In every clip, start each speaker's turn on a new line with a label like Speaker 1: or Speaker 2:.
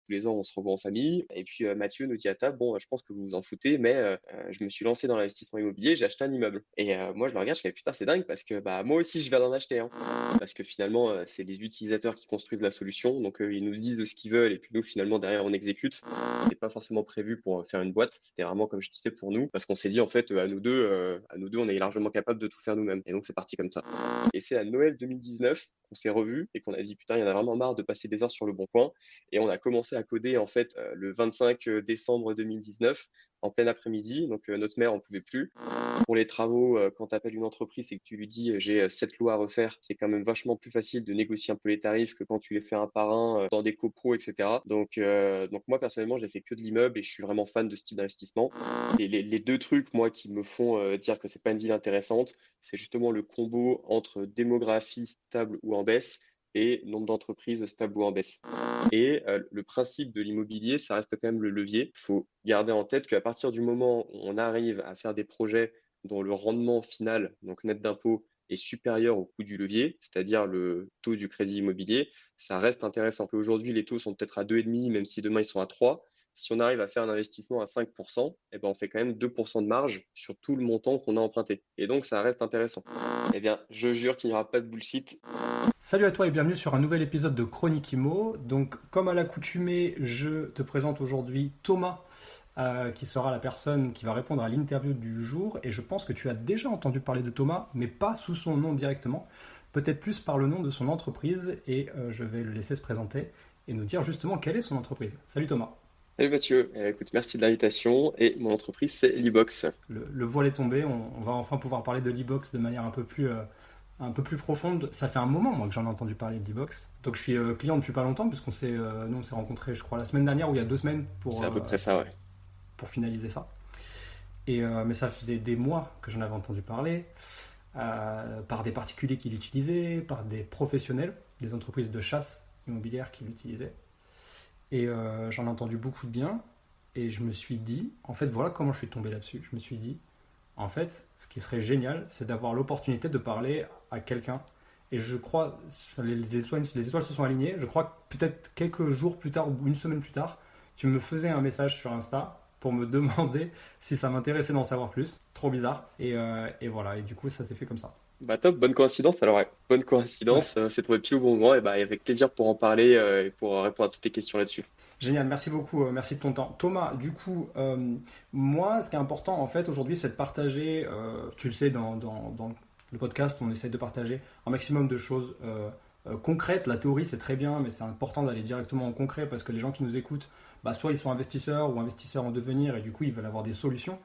Speaker 1: tous les ans, on se revoit en famille. Et puis Mathieu nous dit à table, bon, je pense que vous vous en foutez, mais je me suis lancé dans l'investissement immobilier, j'ai acheté un immeuble. Et moi, je le regarde, je fais, putain, c'est dingue parce que bah, moi aussi, je viens d'en acheter un. Parce que finalement, c'est les utilisateurs qui construisent la solution. Donc, ils nous disent ce qu'ils veulent et puis nous, finalement, derrière, on exécute. C'était pas forcément prévu pour faire une boîte. C'était vraiment, comme je disais, pour nous. Parce qu'on s'est dit, en fait, à nous deux, on est largement capable de tout faire nous-mêmes. Et donc, c'est parti comme ça. Et c'est à Noël 2019 qu'on s'est revus et qu'on a dit, putain, il y en a vraiment marre de passer des heures sur le bon coin. Et on a commencé à coder, en fait, le 25 décembre 2019, en plein après-midi. Donc, notre mère en pouvait plus. Pour les travaux, quand tu appelles une entreprise et que tu lui dis j'ai 7 lots à refaire, c'est quand même vachement plus facile de négocier un peu les tarifs que quand tu les fais un par un dans des copros, etc. Donc moi personnellement, j'ai fait que de l'immeuble et je suis vraiment fan de ce type d'investissement. Et les deux trucs, moi, qui me font dire que c'est pas une ville intéressante, c'est justement le combo entre démographie stable ou en baisse et nombre d'entreprises stables ou en baisse. Et le principe de l'immobilier, ça reste quand même le levier. Il faut garder en tête qu'à partir du moment où on arrive à faire des projets dont le rendement final, donc net d'impôt, est supérieur au coût du levier, c'est-à-dire le taux du crédit immobilier, ça reste intéressant. Aujourd'hui, les taux sont peut-être à 2,5, même si demain ils sont à 3. Si on arrive à faire un investissement à 5%, eh ben on fait quand même 2% de marge sur tout le montant qu'on a emprunté. Et donc, ça reste intéressant. Eh bien, je jure qu'il n'y aura pas de bullshit.
Speaker 2: Salut à toi et bienvenue sur un nouvel épisode de Chronique Imo. Donc, comme à l'accoutumée, je te présente aujourd'hui Thomas, qui sera la personne qui va répondre à l'interview du jour. Et je pense que tu as déjà entendu parler de Thomas, mais pas sous son nom directement, peut-être plus par le nom de son entreprise. Et je vais le laisser se présenter et nous dire justement quelle est son entreprise. Salut Thomas.
Speaker 1: Salut Mathieu. Écoute, merci de l'invitation. Et mon entreprise, c'est l'e-box.
Speaker 2: Le voile est tombé, on va enfin pouvoir parler de l'e-box de manière un peu plus profonde. Ça fait un moment, moi, que j'en ai entendu parler de l'e-box. Donc, je suis client depuis pas longtemps, puisqu'on s'est, nous, on s'est rencontrés, je crois, la semaine dernière ou il y a 2 semaines
Speaker 1: C'est à peu près ça, ouais.
Speaker 2: pour finaliser ça. Mais ça faisait des mois que j'en avais entendu parler, par des particuliers qui l'utilisaient, par des professionnels, des entreprises de chasse immobilière qui l'utilisaient. Et j'en ai entendu beaucoup de bien. Et je me suis dit, en fait, voilà comment je suis tombé là-dessus. Je me suis dit, en fait, ce qui serait génial, c'est d'avoir l'opportunité de parler à quelqu'un. Et je crois, les étoiles se sont alignées. Je crois que peut-être quelques jours plus tard ou une semaine plus tard, tu me faisais un message sur Insta pour me demander si ça m'intéressait d'en savoir plus. Trop bizarre. Et voilà, et du coup, ça s'est fait comme ça.
Speaker 1: Bah top, bonne coïncidence. Alors, ouais, bonne
Speaker 2: Ouais,
Speaker 1: coïncidence. C'est trouvé pile au bon moment. Et bah, avec plaisir pour en parler et pour répondre à toutes tes questions là-dessus.
Speaker 2: génial, merci beaucoup, merci de ton temps. Thomas, du coup, moi, ce qui est important en fait aujourd'hui, c'est de partager, tu le sais, dans le podcast, on essaie de partager un maximum de choses concrètes. La théorie, c'est très bien, mais c'est important d'aller directement au concret parce que les gens qui nous écoutent, bah, soit ils sont investisseurs ou investisseurs en devenir et du coup, ils veulent avoir des solutions.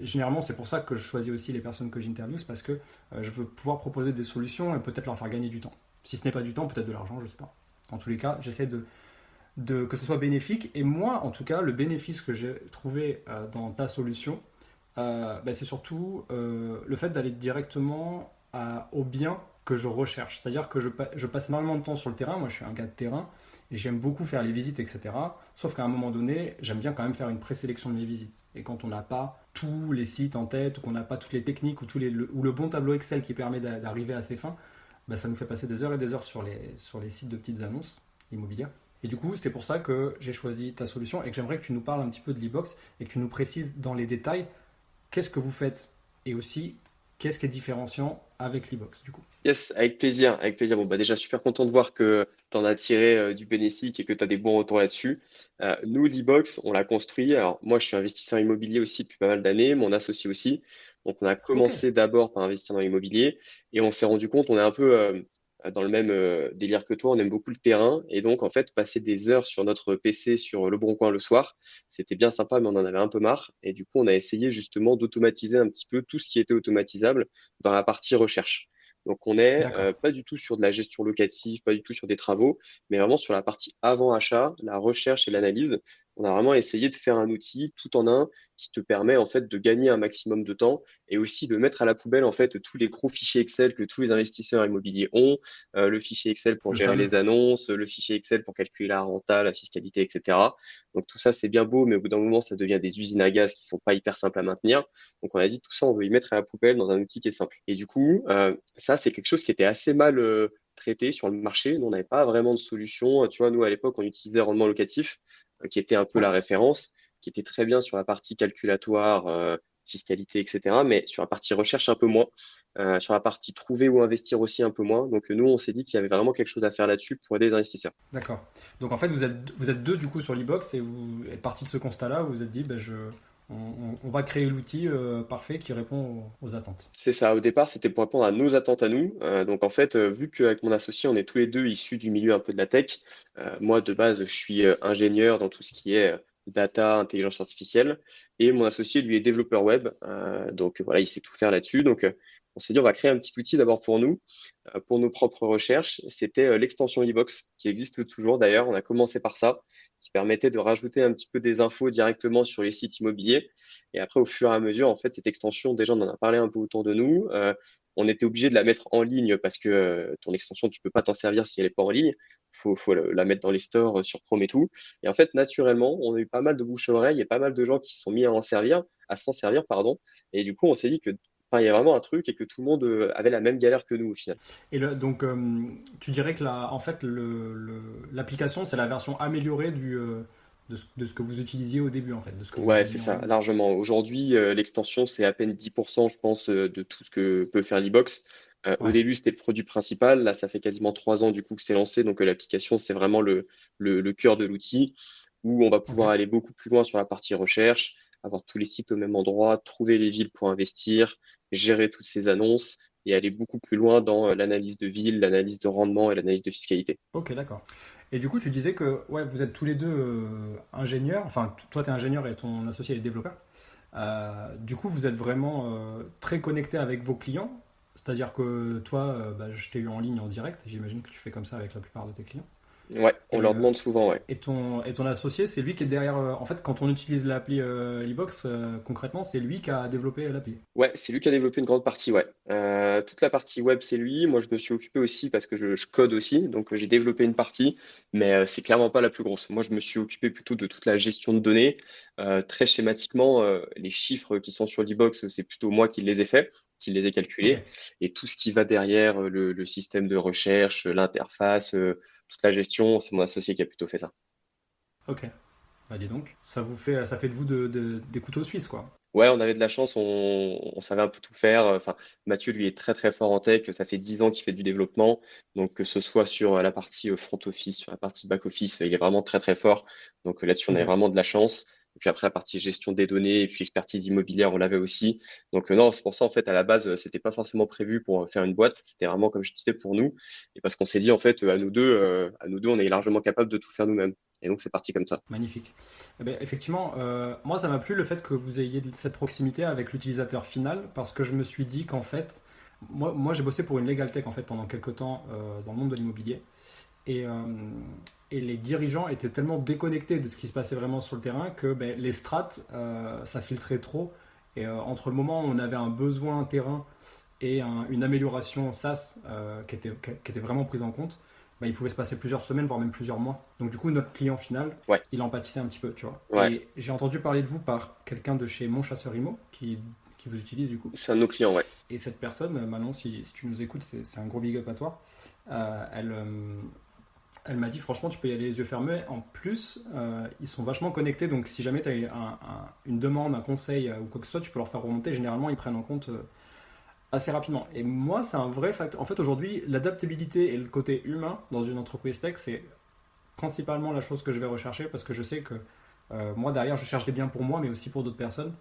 Speaker 2: Généralement, c'est pour ça que je choisis aussi les personnes que j'interviewe, c'est parce que je veux pouvoir proposer des solutions et peut-être leur faire gagner du temps. Si ce n'est pas du temps, peut-être de l'argent, je ne sais pas. En tous les cas, j'essaie que ce soit bénéfique. Et moi, en tout cas, le bénéfice que j'ai trouvé dans ta solution, bah, c'est surtout le fait d'aller directement au bien que je recherche. C'est-à-dire que je passe énormément de temps sur le terrain. Moi, je suis un gars de terrain et j'aime beaucoup faire les visites, etc. Sauf qu'à un moment donné, j'aime bien quand même faire une présélection de mes visites. Et quand on n'a pas tous les sites en tête, ou qu'on n'a pas toutes les techniques, ou le bon tableau Excel qui permet d'arriver à ses fins, bah, ça nous fait passer des heures et des heures sur les sites de petites annonces immobilières. Et du coup, c'est pour ça que j'ai choisi ta solution et que j'aimerais que tu nous parles un petit peu de l'e-box et que tu nous précises dans les détails qu'est-ce que vous faites et aussi qu'est-ce qui est différenciant avec l'e-box du coup.
Speaker 1: Yes, avec plaisir, avec plaisir. Bon, bah déjà, super content de voir que tu en as tiré du bénéfique et que tu as des bons retours là-dessus. Nous, l'e-box, on l'a construit. Alors, moi, je suis investisseur immobilier aussi depuis pas mal d'années, mon associé aussi. Donc, on a
Speaker 2: Ok,
Speaker 1: commencé d'abord par investir dans l'immobilier et on s'est rendu compte, on est un peu dans le même délire que toi, on aime beaucoup le terrain. Et donc, en fait, passer des heures sur notre PC, sur Le Bon Coin le soir, c'était bien sympa, mais on en avait un peu marre. Et du coup, on a essayé justement d'automatiser un petit peu tout ce qui était automatisable dans la partie recherche. Donc, on n'est
Speaker 2: d'accord.
Speaker 1: pas du tout sur de la gestion locative, pas du tout sur des travaux, mais vraiment sur la partie avant achat, la recherche et l'analyse. On a vraiment essayé de faire un outil tout en un qui te permet en fait de gagner un maximum de temps et aussi de mettre à la poubelle en fait tous les gros fichiers Excel que tous les investisseurs immobiliers ont, le fichier Excel pour
Speaker 2: Le
Speaker 1: gérer
Speaker 2: fameux.
Speaker 1: les annonces, le fichier Excel pour calculer la renta, la fiscalité, etc. Donc tout ça c'est bien beau, mais au bout d'un moment ça devient des usines à gaz qui sont pas hyper simples à maintenir. Donc on a dit tout ça on veut y mettre à la poubelle dans un outil qui est simple. Et du coup ça c'est quelque chose qui était assez mal traiter sur le marché. Nous, on n'avait pas vraiment de solution. Tu vois, nous, à l'époque, on utilisait rendement locatif, qui était un peu
Speaker 2: Ouais.
Speaker 1: la référence, qui était très bien sur la partie calculatoire, fiscalité, etc. Mais sur la partie recherche, un peu moins. Sur la partie trouver ou investir aussi un peu moins. Donc, nous, on s'est dit qu'il y avait vraiment quelque chose à faire là-dessus pour aider les investisseurs.
Speaker 2: D'accord. Donc en fait, vous êtes deux du coup sur l'e-box et vous êtes parti de ce constat-là, vous vous êtes dit, ben, on va créer l'outil parfait qui répond aux attentes.
Speaker 1: C'est ça, au départ, c'était pour répondre à nos attentes à nous. Donc en fait, vu qu'avec mon associé, on est tous les deux issus du milieu un peu de la tech, moi de base, je suis ingénieur dans tout ce qui est data, intelligence artificielle, et mon associé, lui, est développeur web. Donc voilà, il sait tout faire là-dessus. Donc on s'est dit, on va créer un petit outil d'abord pour nos propres recherches. C'était l'extension eBox, qui existe toujours d'ailleurs. On a commencé par ça, qui permettait de rajouter un petit peu des infos directement sur les sites immobiliers. Et après, au fur et à mesure, en fait, cette extension, déjà, on en a parlé un peu autour de nous. On était obligé de la mettre en ligne parce que ton extension, tu peux pas t'en servir si elle est pas en ligne. Faut la mettre dans les stores sur Chrome et tout. Et en fait, naturellement, on a eu pas mal de bouche à oreille et pas mal de gens qui se sont mis à s'en servir, pardon. Et du coup, on s'est dit que, enfin, il y a vraiment un truc et que tout le monde avait la même galère que nous au final.
Speaker 2: Et donc, tu dirais que en fait, l'application, c'est la version améliorée de ce que vous utilisiez au début, en fait, de ce que vous
Speaker 1: Ouais,
Speaker 2: avez
Speaker 1: c'est
Speaker 2: mis en
Speaker 1: ça,
Speaker 2: ligne.
Speaker 1: largement. Aujourd'hui, l'extension, c'est à peine 10%, je pense, de tout ce que peut faire l'e-box. Au
Speaker 2: Ouais,
Speaker 1: début, c'était le produit principal. Là, ça fait quasiment 3 ans du coup que c'est lancé. Donc, l'application, c'est vraiment le cœur de l'outil où on va
Speaker 2: ok.
Speaker 1: pouvoir aller beaucoup plus loin sur la partie recherche, avoir tous les sites au même endroit, trouver les villes pour investir, gérer toutes ces annonces et aller beaucoup plus loin dans l'analyse de ville, l'analyse de rendement et l'analyse de fiscalité.
Speaker 2: Ok, d'accord. Et du coup, tu disais que ouais, vous êtes tous les deux ingénieurs, enfin, toi, tu es ingénieur et ton associé est développeur. Du coup, vous êtes vraiment très connecté avec vos clients. C'est-à-dire que toi, bah, je t'ai eu en ligne en direct. J'imagine que tu fais comme ça avec la plupart de tes clients.
Speaker 1: Ouais, on
Speaker 2: Et,
Speaker 1: leur
Speaker 2: euh,
Speaker 1: demande souvent, ouais.
Speaker 2: et ton associé, c'est lui qui est derrière. En fait, quand on utilise l'appli Libox, concrètement, c'est lui qui a développé l'appli.
Speaker 1: Ouais, c'est lui qui a développé une grande partie, ouais. Toute la partie web, c'est lui. Moi, je me suis occupé aussi parce que je code aussi, donc j'ai développé une partie, mais c'est clairement pas la plus grosse. Moi, je me suis occupé plutôt de toute la gestion de données. Très schématiquement, les chiffres qui sont sur l'e-box, c'est plutôt moi qui les ai faits, qui les ai
Speaker 2: Ok,
Speaker 1: calculés. Et tout ce qui va derrière, le système de recherche, l'interface, toute la gestion, c'est mon associé qui a plutôt fait ça.
Speaker 2: ok. Bah dis donc, ça fait de vous des couteaux suisses, quoi.
Speaker 1: Ouais, on avait de la chance, on savait un peu tout faire. Enfin, Mathieu, lui, est très très fort en tech. Ça fait 10 ans qu'il fait du développement. Donc, que ce soit sur la partie front office, sur la partie back office, il est vraiment très très fort. Donc là-dessus, on avait
Speaker 2: Ok.
Speaker 1: vraiment de la chance. Et puis après, la partie gestion des données et puis expertise immobilière, on l'avait aussi. Donc non, c'est pour ça, en fait, à la base, c'était pas forcément prévu pour faire une boîte. C'était vraiment, comme je disais, pour nous. Et parce qu'on s'est dit, en fait, à nous deux, on est largement capable de tout faire nous-mêmes. Et donc, c'est parti comme ça.
Speaker 2: Magnifique. Eh ben, effectivement, moi ça m'a plu le fait que vous ayez cette proximité avec l'utilisateur final parce que je me suis dit qu'en fait, moi j'ai bossé pour une Legal Tech en fait pendant quelques temps dans le monde de l'immobilier et, euh, et les dirigeants étaient tellement déconnectés de ce qui se passait vraiment sur le terrain que ben, les strates ça filtrait trop et entre le moment où on avait un besoin terrain et une amélioration SaaS qui était vraiment prise en compte, bah, il pouvait se passer plusieurs semaines, voire même plusieurs mois. Donc du coup, notre client final,
Speaker 1: Ouais,
Speaker 2: il en pâtissait un petit peu, tu vois.
Speaker 1: ouais.
Speaker 2: Et j'ai entendu parler de vous par quelqu'un de chez Mon Chasseur Imo, qui vous utilise du coup.
Speaker 1: C'est un de nos clients, ouais.
Speaker 2: Et cette personne, Manon, si tu nous écoutes, c'est un gros big up à toi. Elle m'a dit, franchement, tu peux y aller les yeux fermés. En plus, ils sont vachement connectés, donc si jamais tu as une demande, un conseil ou quoi que ce soit, tu peux leur faire remonter. Généralement, ils prennent en compte assez rapidement. Et moi, c'est un vrai facteur. En fait, aujourd'hui, l'adaptabilité et le côté humain dans une entreprise tech, c'est principalement la chose que je vais rechercher parce que je sais que moi, derrière, je cherche des biens pour moi, mais aussi pour d'autres personnes.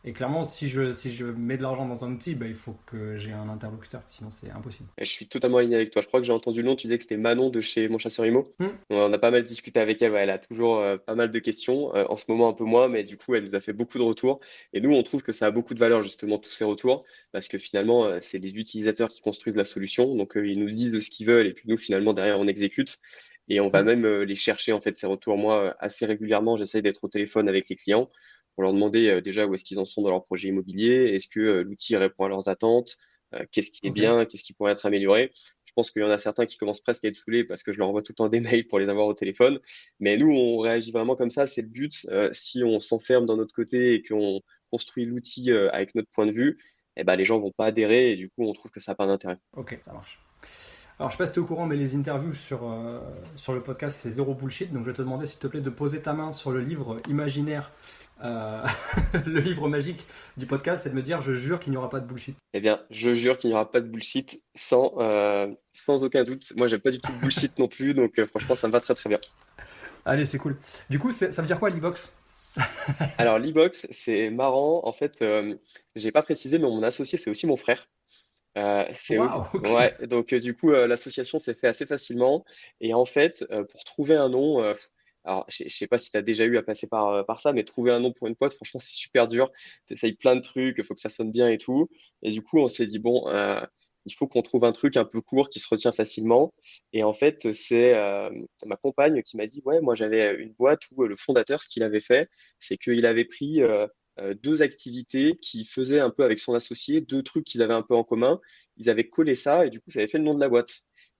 Speaker 2: Et clairement, si je mets de l'argent dans un outil, bah, il faut que j'ai un interlocuteur, sinon c'est impossible.
Speaker 1: Et je suis totalement aligné avec toi. Je crois que j'ai entendu le nom, tu disais que c'était Manon de chez Mon Chasseur Imo.
Speaker 2: Hmm.
Speaker 1: On a pas mal discuté avec elle, ouais, elle a toujours pas mal de questions. En ce moment, un peu moins, mais du coup, elle nous a fait beaucoup de retours. Et nous, on trouve que ça a beaucoup de valeur, justement, tous ces retours, parce que finalement, c'est les utilisateurs qui construisent la solution. Donc, ils nous disent ce qu'ils veulent, et puis nous, finalement, derrière, on exécute. Et on va
Speaker 2: Hmm.
Speaker 1: même les chercher, en fait, ces retours. Moi, assez régulièrement, j'essaye d'être au téléphone avec les clients pour leur demander déjà où est-ce qu'ils en sont dans leur projet immobilier, est-ce que l'outil répond à leurs attentes, qu'est-ce qui est
Speaker 2: Ok.
Speaker 1: bien, qu'est-ce qui pourrait être amélioré. Je pense qu'il y en a certains qui commencent presque à être saoulés parce que je leur envoie tout le temps des mails pour les avoir au téléphone. Mais nous, on réagit vraiment comme ça. C'est le but. Si on s'enferme dans notre côté et qu'on construit l'outil avec notre point de vue, eh ben, les gens vont pas adhérer et du coup, on trouve que ça n'a pas d'intérêt.
Speaker 2: Ok, ça marche. Alors, je sais pas si tu es au courant, mais les interviews sur le podcast, c'est zéro bullshit. Donc, je vais te demander, s'il te plaît, de poser ta main sur le livre imaginaire, euh, le livre magique du podcast, et de me dire, je jure qu'il n'y aura pas de bullshit.
Speaker 1: Eh bien, je jure qu'il n'y aura pas de bullshit sans aucun doute. Moi, j'aime pas du tout le bullshit non plus, donc franchement, ça me va très très bien.
Speaker 2: Allez, c'est cool. Du coup, ça veut dire quoi l'e-box?
Speaker 1: Alors, l'e-box, c'est marrant. En fait, j'ai pas précisé, mais mon associé, c'est aussi mon frère.
Speaker 2: Waouh, ok.
Speaker 1: Ouais, donc du coup, l'association s'est fait assez facilement. Et en fait, pour trouver un nom, alors je sais pas si tu as déjà eu à passer par ça, mais trouver un nom pour une pote, franchement, c'est super dur. Tu essayes plein de trucs, il faut que ça sonne bien et tout. Et du coup, on s'est dit, bon, il faut qu'on trouve un truc un peu court qui se retient facilement. Et en fait, c'est ma compagne qui m'a dit, ouais, moi j'avais une boîte où le fondateur, ce qu'il avait fait, c'est qu'il avait pris deux activités qu'il faisait un peu avec son associé, deux trucs qu'ils avaient un peu en commun. Ils avaient collé ça et du coup, ça avait fait le nom de la boîte.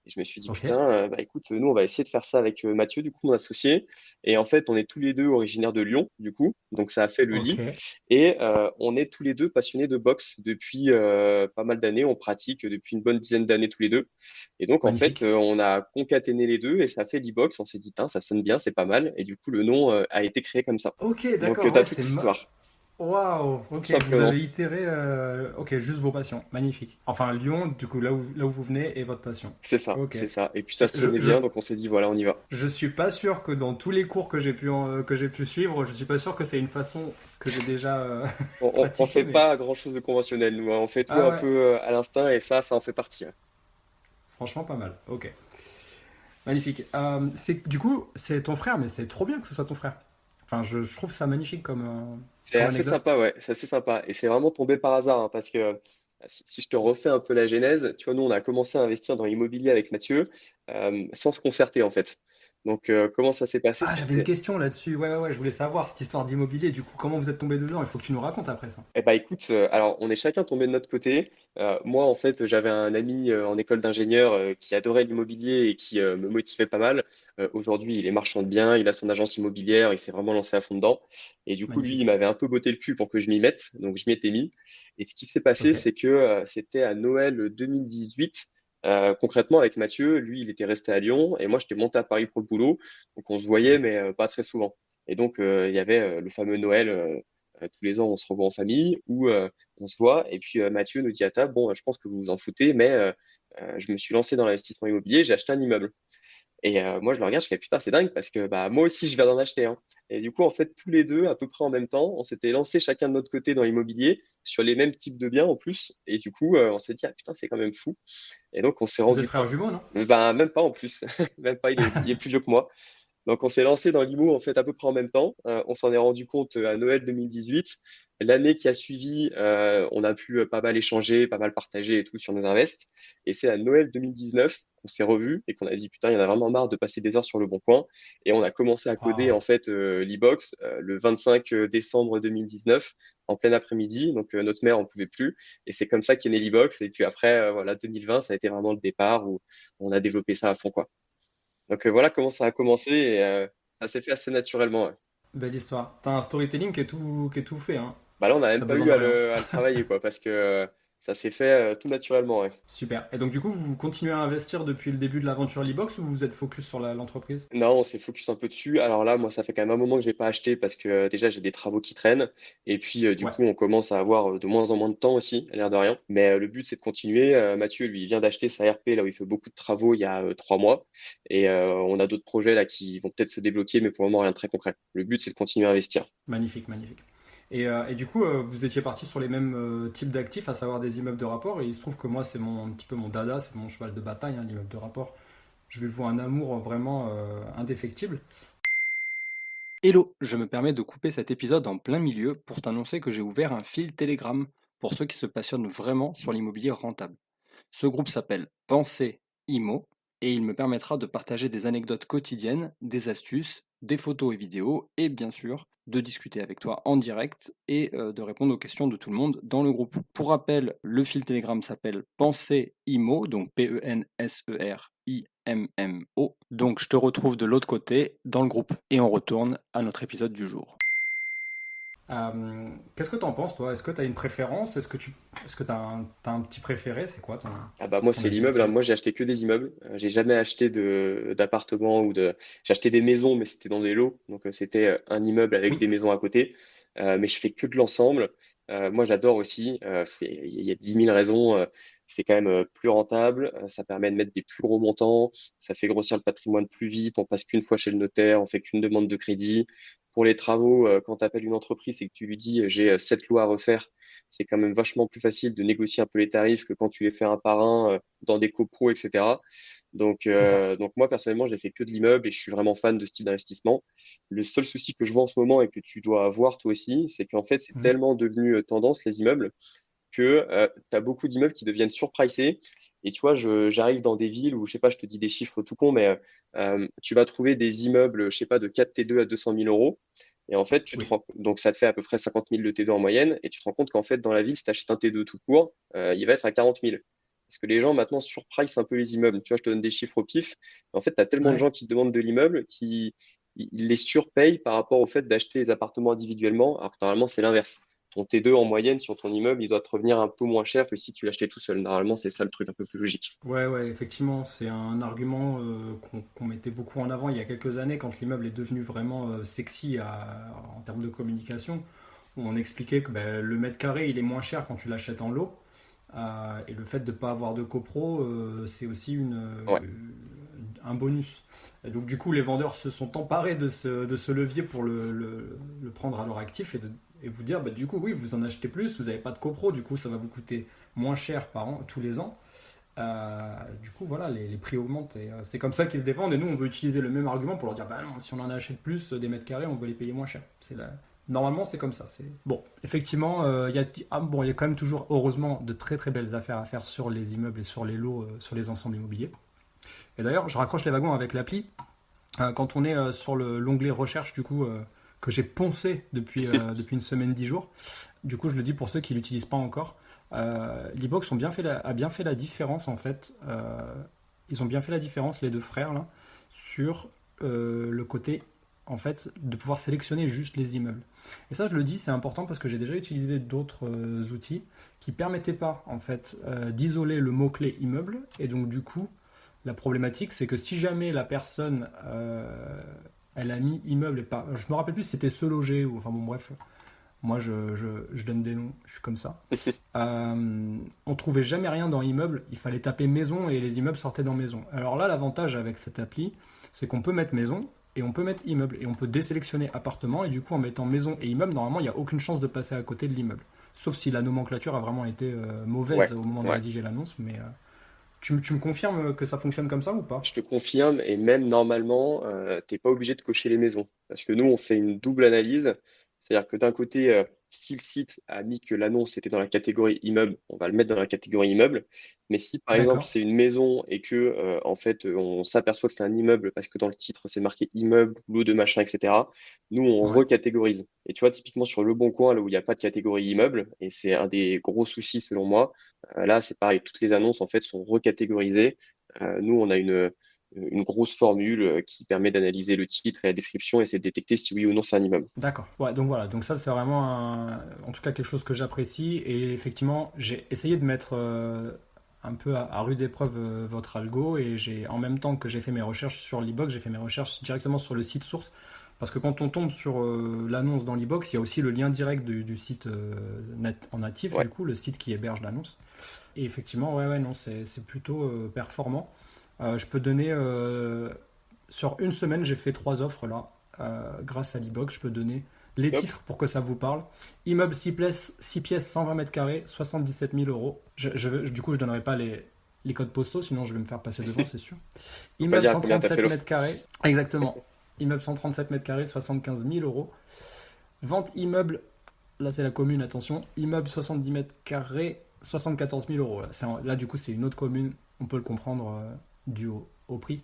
Speaker 1: Et je me suis dit,
Speaker 2: Ok,
Speaker 1: putain, bah écoute, nous, on va essayer de faire ça avec Mathieu, du coup, mon associé. Et en fait, on est tous les deux originaires de Lyon, du coup. Donc, ça a fait le lit.
Speaker 2: ok.
Speaker 1: Et on est tous les deux passionnés de boxe depuis pas mal d'années. On pratique depuis une bonne dizaine d'années tous les deux. Et donc, en fait,
Speaker 2: Magnifique.
Speaker 1: on a concaténé les deux et ça a fait l'e-box. On s'est dit, tiens, ça sonne bien, c'est pas mal. Et du coup, le nom a été créé comme ça.
Speaker 2: Ok,
Speaker 1: Donc,
Speaker 2: d'accord,
Speaker 1: tu as
Speaker 2: ouais,
Speaker 1: toute
Speaker 2: c'est
Speaker 1: l'histoire,
Speaker 2: waouh,
Speaker 1: tout
Speaker 2: ok, vous
Speaker 1: simplement.
Speaker 2: avez itéré, ok, juste vos passions, magnifique. Enfin, Lyon, du coup, là où vous venez, est votre passion.
Speaker 1: C'est ça,
Speaker 2: Ok.
Speaker 1: c'est ça. Et puis, ça
Speaker 2: Je,
Speaker 1: sonnait
Speaker 2: je,
Speaker 1: bien, donc on s'est dit, voilà, on y va.
Speaker 2: je suis pas sûr que dans tous les cours que j'ai pu suivre, je suis pas sûr que c'est une façon que j'ai déjà
Speaker 1: On
Speaker 2: pratiquée,
Speaker 1: fait
Speaker 2: mais
Speaker 1: pas grand-chose de conventionnel, nous, hein. On fait tout
Speaker 2: ah
Speaker 1: un
Speaker 2: ouais,
Speaker 1: peu à l'instinct et ça en fait partie, hein.
Speaker 2: franchement pas mal. Ok, magnifique. Du coup, c'est ton frère, mais c'est trop bien que ce soit ton frère. Enfin, je trouve ça magnifique
Speaker 1: C'est
Speaker 2: comme
Speaker 1: assez
Speaker 2: anecdote.
Speaker 1: sympa, ouais, c'est assez sympa. Et c'est vraiment tombé par hasard, hein, parce que si je te refais un peu la genèse, tu vois, nous, on a commencé à investir dans l'immobilier avec Mathieu sans se concerter, en fait. Donc, comment ça s'est passé?
Speaker 2: Ah, j'avais une
Speaker 1: C'était
Speaker 2: question là-dessus. Ouais, ouais, ouais, je voulais savoir cette histoire d'immobilier. Du coup, comment vous êtes tombé dedans? Il faut que tu nous racontes après ça.
Speaker 1: Eh ben écoute, alors on est chacun tombé de notre côté. Moi en fait j'avais un ami en école d'ingénieur qui adorait l'immobilier et qui me motivait pas mal. Aujourd'hui il est marchand de biens, il a son agence immobilière, il s'est vraiment lancé à fond dedans. Et du coup lui il
Speaker 2: Magnifique.
Speaker 1: m'avait un peu botté le cul pour que je m'y mette, donc je m'y étais mis. Et ce qui s'est passé
Speaker 2: Ok.
Speaker 1: c'est que c'était à Noël 2018. Concrètement avec Mathieu, lui il était resté à Lyon et moi j'étais monté à Paris pour le boulot, donc on se voyait mais pas très souvent. Et donc il y avait le fameux Noël. Tous les ans, on se revoit en famille ou on se voit. Et puis Mathieu nous dit à table, bon, je pense que vous vous en foutez, mais je me suis lancé dans l'investissement immobilier, j'ai acheté un immeuble. Et moi, je le regarde, je fais putain, c'est dingue parce que bah, moi aussi, je viens d'en acheter un. Et du coup, en fait, tous les deux, à peu près en même temps, on s'était lancé chacun de notre côté dans l'immobilier sur les mêmes types de biens en plus. Et du coup, on s'est dit, ah putain, c'est quand même fou. Et donc, on s'est
Speaker 2: Vous êtes
Speaker 1: rendu
Speaker 2: frères
Speaker 1: compte,
Speaker 2: jumeaux, non?
Speaker 1: ben, même pas en plus, même pas, il est plus vieux que moi. Donc, on s'est lancé dans l'IMO en fait à peu près en même temps. On s'en est rendu compte à Noël 2018. L'année qui a suivi, on a pu pas mal échanger, pas mal partager et tout sur nos invests. Et c'est à Noël 2019 qu'on s'est revus et qu'on a dit putain, il y en a vraiment marre de passer des heures sur le bon coin. Et on a commencé à coder
Speaker 2: Waouh.
Speaker 1: en fait l'e-box le 25 décembre 2019 en plein après-midi. Donc notre mère en pouvait plus. Et c'est comme ça qu'est né l'e-box. Et puis après, voilà, 2020, ça a été vraiment le départ où on a développé ça à fond, quoi. Donc voilà comment ça a commencé et ça s'est fait assez naturellement, ouais.
Speaker 2: Belle histoire. T'as un storytelling qui est tout fait, hein.
Speaker 1: Bah là, on n'a même
Speaker 2: T'as
Speaker 1: pas
Speaker 2: besoin
Speaker 1: eu
Speaker 2: de rien.
Speaker 1: à le travailler, quoi, parce que ça s'est fait tout naturellement, ouais.
Speaker 2: Super. Et donc, du coup, vous continuez à investir depuis le début de l'aventure Libox ou vous êtes focus sur l'entreprise?
Speaker 1: Non, on s'est focus un peu dessus. Alors là, moi, ça fait quand même un moment que je n'ai pas acheté parce que déjà, j'ai des travaux qui traînent. Et puis, du
Speaker 2: Ouais.
Speaker 1: coup, on commence à avoir de moins en moins de temps aussi, à l'air de rien. Mais le but, c'est de continuer. Mathieu, lui, il vient d'acheter sa RP là où il fait beaucoup de travaux il y a 3 mois. Et on a d'autres projets là qui vont peut-être se débloquer, mais pour le moment, rien de très concret. Le but, c'est de continuer à investir.
Speaker 2: Magnifique, magnifique. Et du coup, vous étiez parti sur les mêmes types d'actifs, à savoir des immeubles de rapport. Et il se trouve que moi, c'est un petit peu mon dada, c'est mon cheval de bataille, hein, l'immeuble de rapport. Je lui vois un amour vraiment indéfectible. Hello, je me permets de couper cet épisode en plein milieu pour t'annoncer que j'ai ouvert un fil Telegram pour ceux qui se passionnent vraiment sur l'immobilier rentable. Ce groupe s'appelle Pensée Imo et il me permettra de partager des anecdotes quotidiennes, des astuces, des photos et vidéos et bien sûr de discuter avec toi en direct et de répondre aux questions de tout le monde dans le groupe. Pour rappel, le fil Telegram s'appelle Pensée Imo, donc PenserImmo. Donc je te retrouve de l'autre côté dans le groupe et on retourne à notre épisode du jour. Qu'est-ce que tu en penses, toi? Est-ce que tu as une préférence? Est-ce que tu as t'as un petit préféré? C'est quoi
Speaker 1: Ah bah moi
Speaker 2: ton
Speaker 1: c'est
Speaker 2: avis
Speaker 1: l'immeuble, hein.
Speaker 2: là-dessus?
Speaker 1: Moi j'ai acheté que des immeubles. J'ai jamais acheté d'appartements j'ai acheté des maisons mais c'était dans des lots. Donc c'était un immeuble avec
Speaker 2: Oui,
Speaker 1: des maisons à côté. Mais je fais que de l'ensemble. Moi j'adore aussi. Il y a 10 000 raisons. C'est quand même plus rentable. Ça permet de mettre des plus gros montants. Ça fait grossir le patrimoine plus vite. On passe qu'une fois chez le notaire. On fait qu'une demande de crédit. Pour les travaux, quand tu appelles une entreprise et que tu lui dis j'ai 7 lots à refaire, c'est quand même vachement plus facile de négocier un peu les tarifs que quand tu les fais un par un dans des copros, etc.
Speaker 2: c'est ça.
Speaker 1: Donc moi, personnellement, j'ai fait que de l'immeuble et je suis vraiment fan de ce type d'investissement. Le seul souci que je vois en ce moment et que tu dois avoir toi aussi, c'est qu'en fait, c'est
Speaker 2: Mhm.
Speaker 1: tellement devenu tendance, les immeubles, que tu as beaucoup d'immeubles qui deviennent surpricés. Et tu vois, j'arrive dans des villes où, je sais pas, je te dis des chiffres tout con, mais tu vas trouver des immeubles, je sais pas, de 4 T2 à 200 000 euros. Et en fait,
Speaker 2: Oui.
Speaker 1: donc ça te fait à peu près 50 000 de T2 en moyenne. Et tu te rends compte qu'en fait, dans la ville, si tu achètes un T2 tout court, il va être à 40 000. Parce que les gens maintenant surpricent un peu les immeubles. Tu vois, je te donne des chiffres au pif. En fait, tu as tellement de
Speaker 2: Ouais.
Speaker 1: gens qui te demandent de l'immeuble qui ils les surpayent par rapport au fait d'acheter les appartements individuellement, alors que normalement, c'est l'inverse. Ton T2 en moyenne sur ton immeuble, il doit te revenir un peu moins cher que si tu l'achetais tout seul. Normalement, c'est ça le truc un peu plus logique.
Speaker 2: Ouais, ouais, effectivement, c'est un argument qu'on mettait beaucoup en avant il y a quelques années quand l'immeuble est devenu vraiment sexy en termes de communication, où on expliquait que ben, le mètre carré, il est moins cher quand tu l'achètes en lot. Et le fait de ne pas avoir de copro, c'est aussi
Speaker 1: Ouais.
Speaker 2: un bonus. Et donc du coup, les vendeurs se sont emparés de ce levier pour le prendre à leur actif et vous dire, bah, du coup, oui, vous en achetez plus, vous n'avez pas de copro, du coup, ça va vous coûter moins cher par an, tous les ans. Du coup, voilà, les prix augmentent et c'est comme ça qu'ils se défendent. Et nous, on veut utiliser le même argument pour leur dire, bah non, si on en achète plus des mètres carrés, on veut les payer moins cher. Normalement, c'est comme ça. Bon, effectivement, il y a quand même toujours, heureusement, de très très belles affaires à faire sur les immeubles et sur les lots, sur les ensembles immobiliers. Et d'ailleurs, je raccroche les wagons avec l'appli. Quand on est sur l'onglet recherche, du coup, que j'ai poncé depuis une semaine, 10 jours, du coup, je le dis pour ceux qui ne l'utilisent pas encore, l'e-box a bien fait la différence, en fait. Ils ont bien fait la différence, les deux frères, là, sur le côté, en fait, de pouvoir sélectionner juste les immeubles. Et ça, je le dis, c'est important parce que j'ai déjà utilisé d'autres outils qui permettaient pas, en fait, d'isoler le mot-clé immeuble. Et donc, du coup, la problématique, c'est que si jamais la personne, elle a mis immeuble et pas, je me rappelle plus si c'était se loger ou, enfin bon, bref, moi je donne des noms, je suis comme ça. On trouvait jamais rien dans immeuble, il fallait taper maison et les immeubles sortaient dans maison. Alors là, l'avantage avec cette appli, c'est qu'on peut mettre maison et on peut mettre immeuble et on peut désélectionner appartement et du coup en mettant maison et immeuble, normalement il n'y a aucune chance de passer à côté de l'immeuble. Sauf si la nomenclature a vraiment été
Speaker 1: Ouais,
Speaker 2: mauvaise au moment de
Speaker 1: ouais.
Speaker 2: rédiger l'annonce, mais tu me confirmes que ça fonctionne comme ça ou pas?
Speaker 1: Je te confirme, et même normalement, t'es pas obligé de cocher les maisons. Parce que nous, on fait une double analyse. C'est-à-dire que d'un côté, si le site a mis que l'annonce était dans la catégorie immeuble, on va le mettre dans la catégorie immeuble. Mais si par exemple
Speaker 2: D'accord.
Speaker 1: c'est une maison et que en fait on s'aperçoit que c'est un immeuble parce que dans le titre c'est marqué immeuble, boulot de machin, etc. Nous on
Speaker 2: Ouais.
Speaker 1: recatégorise. Et tu vois, typiquement sur Le Bon Coin, là où il n'y a pas de catégorie immeuble, et c'est un des gros soucis selon moi, là c'est pareil, toutes les annonces en fait sont recatégorisées. Nous, on a une grosse formule qui permet d'analyser le titre et la description et c'est de détecter si oui ou non c'est un immeuble.
Speaker 2: D'accord. Ouais, donc voilà. Donc ça, c'est vraiment en tout cas quelque chose que j'apprécie. Et effectivement, j'ai essayé de mettre un peu à rude épreuve votre algo. Et en même temps que j'ai fait mes recherches sur l'e-box, j'ai fait mes recherches directement sur le site source. Parce que quand on tombe sur l'annonce dans l'e-box, il y a aussi le lien direct du site en natif,
Speaker 1: Ouais.
Speaker 2: du coup, le site qui héberge l'annonce. Et effectivement, ouais, ouais, non, c'est plutôt performant. Je peux donner, sur une semaine, j'ai fait 3 offres là, grâce à l'e-box. Je peux donner les
Speaker 1: Hop.
Speaker 2: titres pour que ça vous parle. Immeuble 6 pièces 120 mètres carrés, 77 000 euros. Du coup, je donnerai pas les codes postaux, sinon je vais me faire passer devant, c'est sûr.
Speaker 1: Faut pas
Speaker 2: Immeuble
Speaker 1: dire à combien t'as fait
Speaker 2: 137
Speaker 1: l'offre.
Speaker 2: mètres carrés, exactement. Immeuble 137 mètres carrés, 75 000 euros. Vente immeuble, là c'est la commune, attention. Immeuble 70 mètres carrés, 74 000 euros. Là, là, du coup, c'est une autre commune, on peut le comprendre dû au prix.